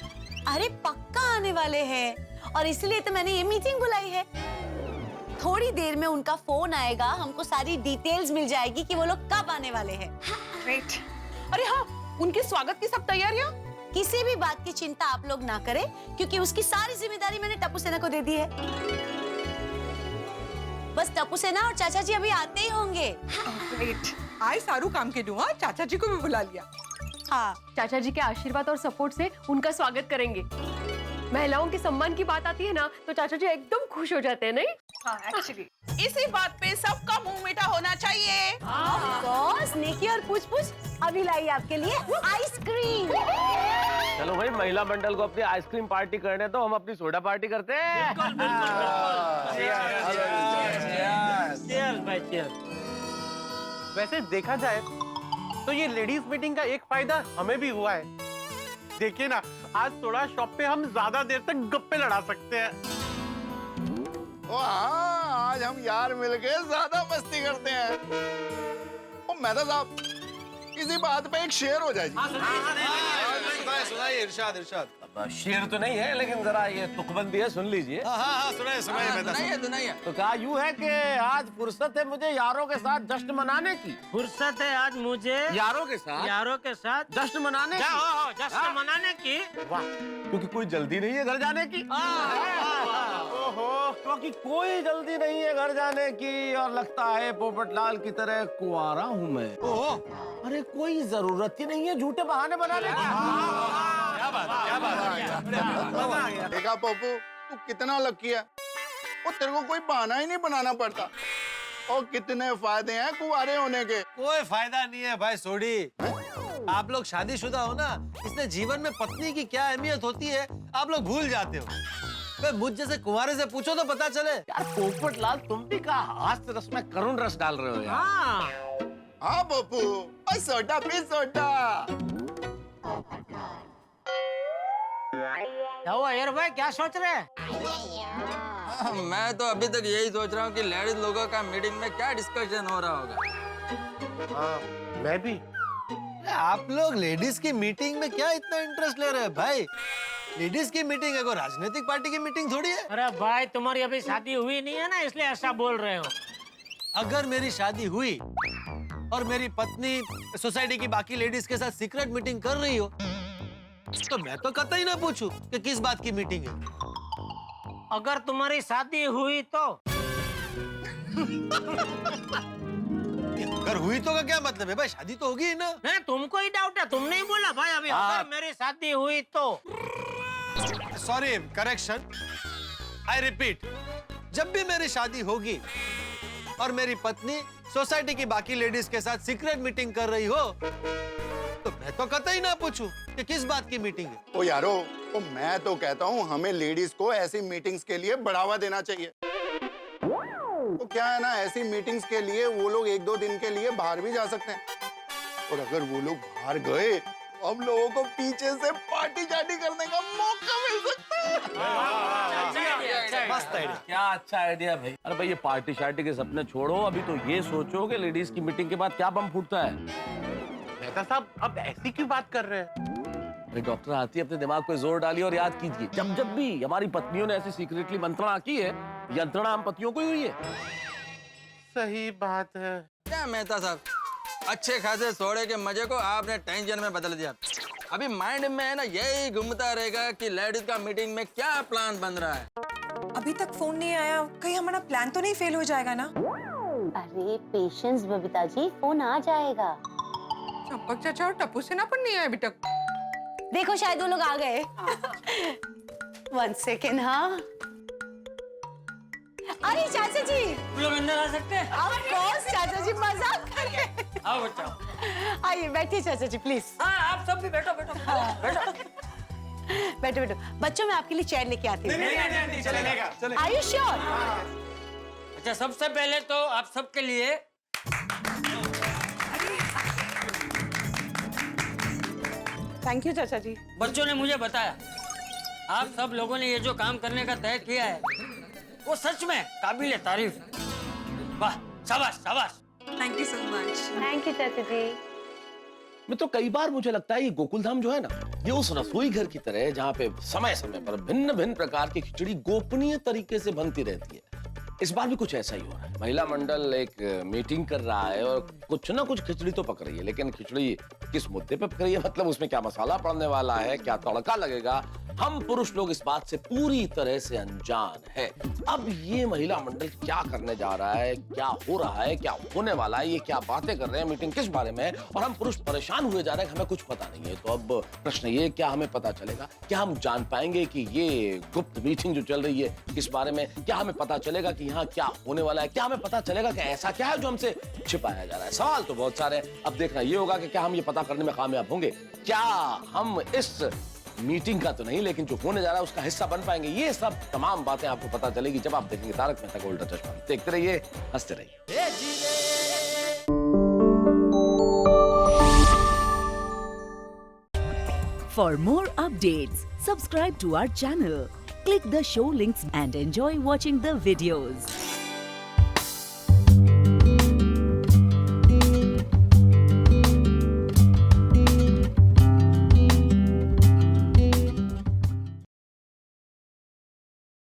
अरे पक्का आने वाले हैं, और इसलिए तो मैंने ये मीटिंग बुलाई है। थोड़ी देर में उनका फोन आएगा, हमको सारी डिटेल्स मिल जाएगी कि वो लोग कब आने वाले हैं। ग्रेट। अरे हाँ, उनके स्वागत की सब तैयारियां? किसी भी बात की चिंता आप लोग ना करें, क्योंकि उसकी सारी जिम्मेदारी मैंने टप्पू सेना को दे दी है। बस टप्पू सेना और चाचा जी अभी आते ही होंगे। ग्रेट, आई सारू काम के दूँ, चाचा जी को भी बुला लिया। हाँ, चाचा जी के आशीर्वाद और सपोर्ट से उनका स्वागत करेंगे। महिलाओं के सम्मान की बात आती है ना, तो चाचा जी एकदम खुश हो जाते हैं, नहीं? हाँ, एक्चुअली इसी बात पे सबका मुंह मीठा होना चाहिए। ऑफ कोर्स, नेकी और पूछ-पूछ अभी लाई आपके लिए आइसक्रीम। चलो भाई, महिला मंडल को अपनी आइसक्रीम पार्टी करने तो हम अपनी सोडा पार्टी करते हैं। वैसे देखा जाए तो ये लेडीज मीटिंग का एक फायदा हमें भी हुआ है। देखिए ना, आज थोड़ा शॉप पे हम ज्यादा देर तक गप्पे लड़ा सकते हैं। ओ हाँ, आज हम यार मिलके ज्यादा मस्ती करते हैं। ओ मेहता साहब, इसी बात पे एक शेर हो जाए जी। सुनाइए इरशाद इरशाद। शेर तो नहीं है, लेकिन जरा ये तुकबंदी है, सुन लीजिए। हाँ सुनाइए सुनाइए। तो कहा यूं है कि आज फुर्सत है मुझे यारों के साथ जश्न मनाने की। फुर्सत है आज मुझे यारों के साथ जश्न मनाने की। जश्न मनाने की। वाह, क्योंकि कोई जल्दी नहीं है घर जाने की। ओहो, क्योंकि कोई जल्दी नहीं है घर जाने की और लगता है पोपटलाल की तरह कुंवारा हूँ मैं। ओहो, अरे कोई जरूरत ही नहीं है झूठे बहाने बनाने की। क्या बात है। देखा पप्पू, तू कितना लकी है। वो तेरे को कोई बहाना ही नहीं बनाना पड़ता। और कितने फायदे हैं कुंवारे होने के। कोई फायदा नहीं है भाई सोडी। आप लोग शादीशुदा हो ना, इसलिए जीवन में पत्नी की क्या अहमियत होती है आप लोग भूल जाते हो। मुझ जैसे कुंवारे से पूछो तो पता चले। यार पोपटलाल, तुम भी का हास्य रस में करुण रस डाल रहे हो यार। हाँ पप्पू, और सोडा पी सोडा। क्या हुआ यार भाई, क्या सोच रहे हैं? मैं तो अभी तक यही सोच रहा हूँ कि लेडीज लोगों का मीटिंग में क्या डिस्कशन हो रहा होगा। हाँ, मैं भी। आप लोग लेडीज की मीटिंग में क्या इतना इंटरेस्ट ले रहे हैं भाई? लेडीज की मीटिंग है, कोई राजनीतिक पार्टी की मीटिंग थोड़ी है। अरे भाई, तुम्हारी अभी शादी हुई नहीं है ना, इसलिए ऐसा बोल रहे हो। अगर मेरी शादी हुई और मेरी पत्नी सोसाइटी की बाकी लेडीज के साथ सीक्रेट मीटिंग कर रही हो, तो मैं तो कतई ना पूछूं कि किस बात की मीटिंग है। अगर तुम्हारी शादी हुई तो? अगर हुई तो का क्या मतलब है भाई? शादी तो होगी ही ना। है, तुमको ही डाउट है, तुमने ही बोला भाई अभी। अगर मेरी शादी हुई तो? सॉरी, करेक्शन, आई रिपीट, जब भी मेरी शादी होगी और मेरी पत्नी सोसाइटी की बाकी लेडीज के साथ सीक्रेट मीटिंग कर रही हो, तो मैं तो कतई ना पूछूं कि किस बात की मीटिंग है। ओ यारो, तो मैं तो कहता हूँ हमें लेडीज को ऐसी मीटिंग्स के लिए बढ़ावा देना चाहिए। तो क्या है ना, ऐसी मीटिंग्स के लिए वो लोग 1-2 दिन के लिए बाहर भी जा सकते हैं। और अगर वो लोग बाहर गए, तो हम लोगों को पीछे से पार्टी चार्टी करने का मौका मिल सकता है। मस्त आइडिया। क्या अच्छा आइडिया भाई। अरे भाई, ये पार्टी शार्टी के सपने छोड़ो, अभी तो ये सोचो कि लेडीज की मीटिंग के बाद क्या बम फूटता है। मेहता साहब, अब ऐसी क्यों बात कर रहे हैं? अरे डॉक्टर आती, अपने दिमाग पे जोर डालिए और याद कीजिए, जब जब भी हमारी पत्नियों ने ऐसी सीक्रेटली मंत्रणा की है, यंत्रणा हम पतियों को ही हुई है। सही बात है। क्या मेहता साहब, अच्छे खासे सोडे के मजे को आपने टेंशन में बदल दिया। अभी माइंड में है ना यही घूमता रहेगा कि लेडीज का मीटिंग में क्या प्लान बन रहा है। अभी तक फोन नहीं आया, कहीं हमारा प्लान तो नहीं फेल हो जाएगा ना? अरे पेशेंस बबीता जी, फोन आ जाएगा। चंपक चाचा और टप्पू सेना पर नहीं आए अभी तक। देखो, शायद वो लोग आ गए। 1 सेकेंड। हाँ, अरे चाचा जी, तुम लोग अंदर आ सकते हैं? ऑफ कोर्स चाचा जी, मजाक कर रहे हैं। आओ बच्चा। आइए, बैठिए चाचा जी प्लीज। हाँ, आप सब भी बैठो बैठो बैठो। बैठो बैठो। बच्चों, मैं आपके लिए चेयर लेके आती हूँ। नहीं, चलेगा। Are you sure? अच्छा, सबसे पहले तो आप सबके लिए थैंक यू चाचा जी। बच्चों ने मुझे बताया, आप सब लोगों ने ये जो काम करने का तय किया है, वो सच में काबिल तारीफ है। वाह, शाबाश शाबाश। Thank you so much. Thank you चाचा जी। मैं तो कई बार मुझे लगता है ये गोकुलधाम जो है ना, ये उस रसोई घर की तरह है जहाँ पे समय समय पर भिन्न भिन्न प्रकार की खिचड़ी गोपनीय तरीके से बनती रहती है। इस बार भी कुछ ऐसा ही हो रहा है। महिला मंडल एक मीटिंग कर रहा है और कुछ ना कुछ खिचड़ी तो पक रही है, लेकिन खिचड़ी किस मुद्दे पे पक रही है, मतलब उसमें क्या मसाला पड़ने वाला है, क्या तड़का लगेगा, हम पुरुष लोग इस बात से पूरी तरह से अनजान है। अब ये महिला मंडल क्या करने जा रहा है, क्या हो रहा है, क्या होने वाला है, ये क्या बातें कर रहे हैं, मीटिंग किस बारे में है, और हम पुरुष परेशान हुए जा रहे हैं, हमें कुछ पता नहीं है। तो अब प्रश्न ये, क्या हमें पता चलेगा, क्या हम जान पाएंगे कि ये गुप्त मीटिंग जो चल रही है किस बारे में, क्या हमें पता चलेगा कि यहाँ क्या होने वाला है, क्या हमें पता चलेगा कि ऐसा क्या है जो हमसे छिपाया जा रहा है। सवाल तो बहुत सारे हैं। अब देखना ये होगा कि क्या हम ये पता करने में कामयाब होंगे, क्या हम इस मीटिंग का तो नहीं लेकिन जो होने जा रहा है उसका हिस्सा बन पाएंगे। ये सब तमाम बातें आपको पता चलेगी जब आप देखेंगे तारक मेहता का उल्टा चश्मा। देखते रहिए, हंसते रहिए। For more updates, subscribe to our channel, click the show links and enjoy watching the videos.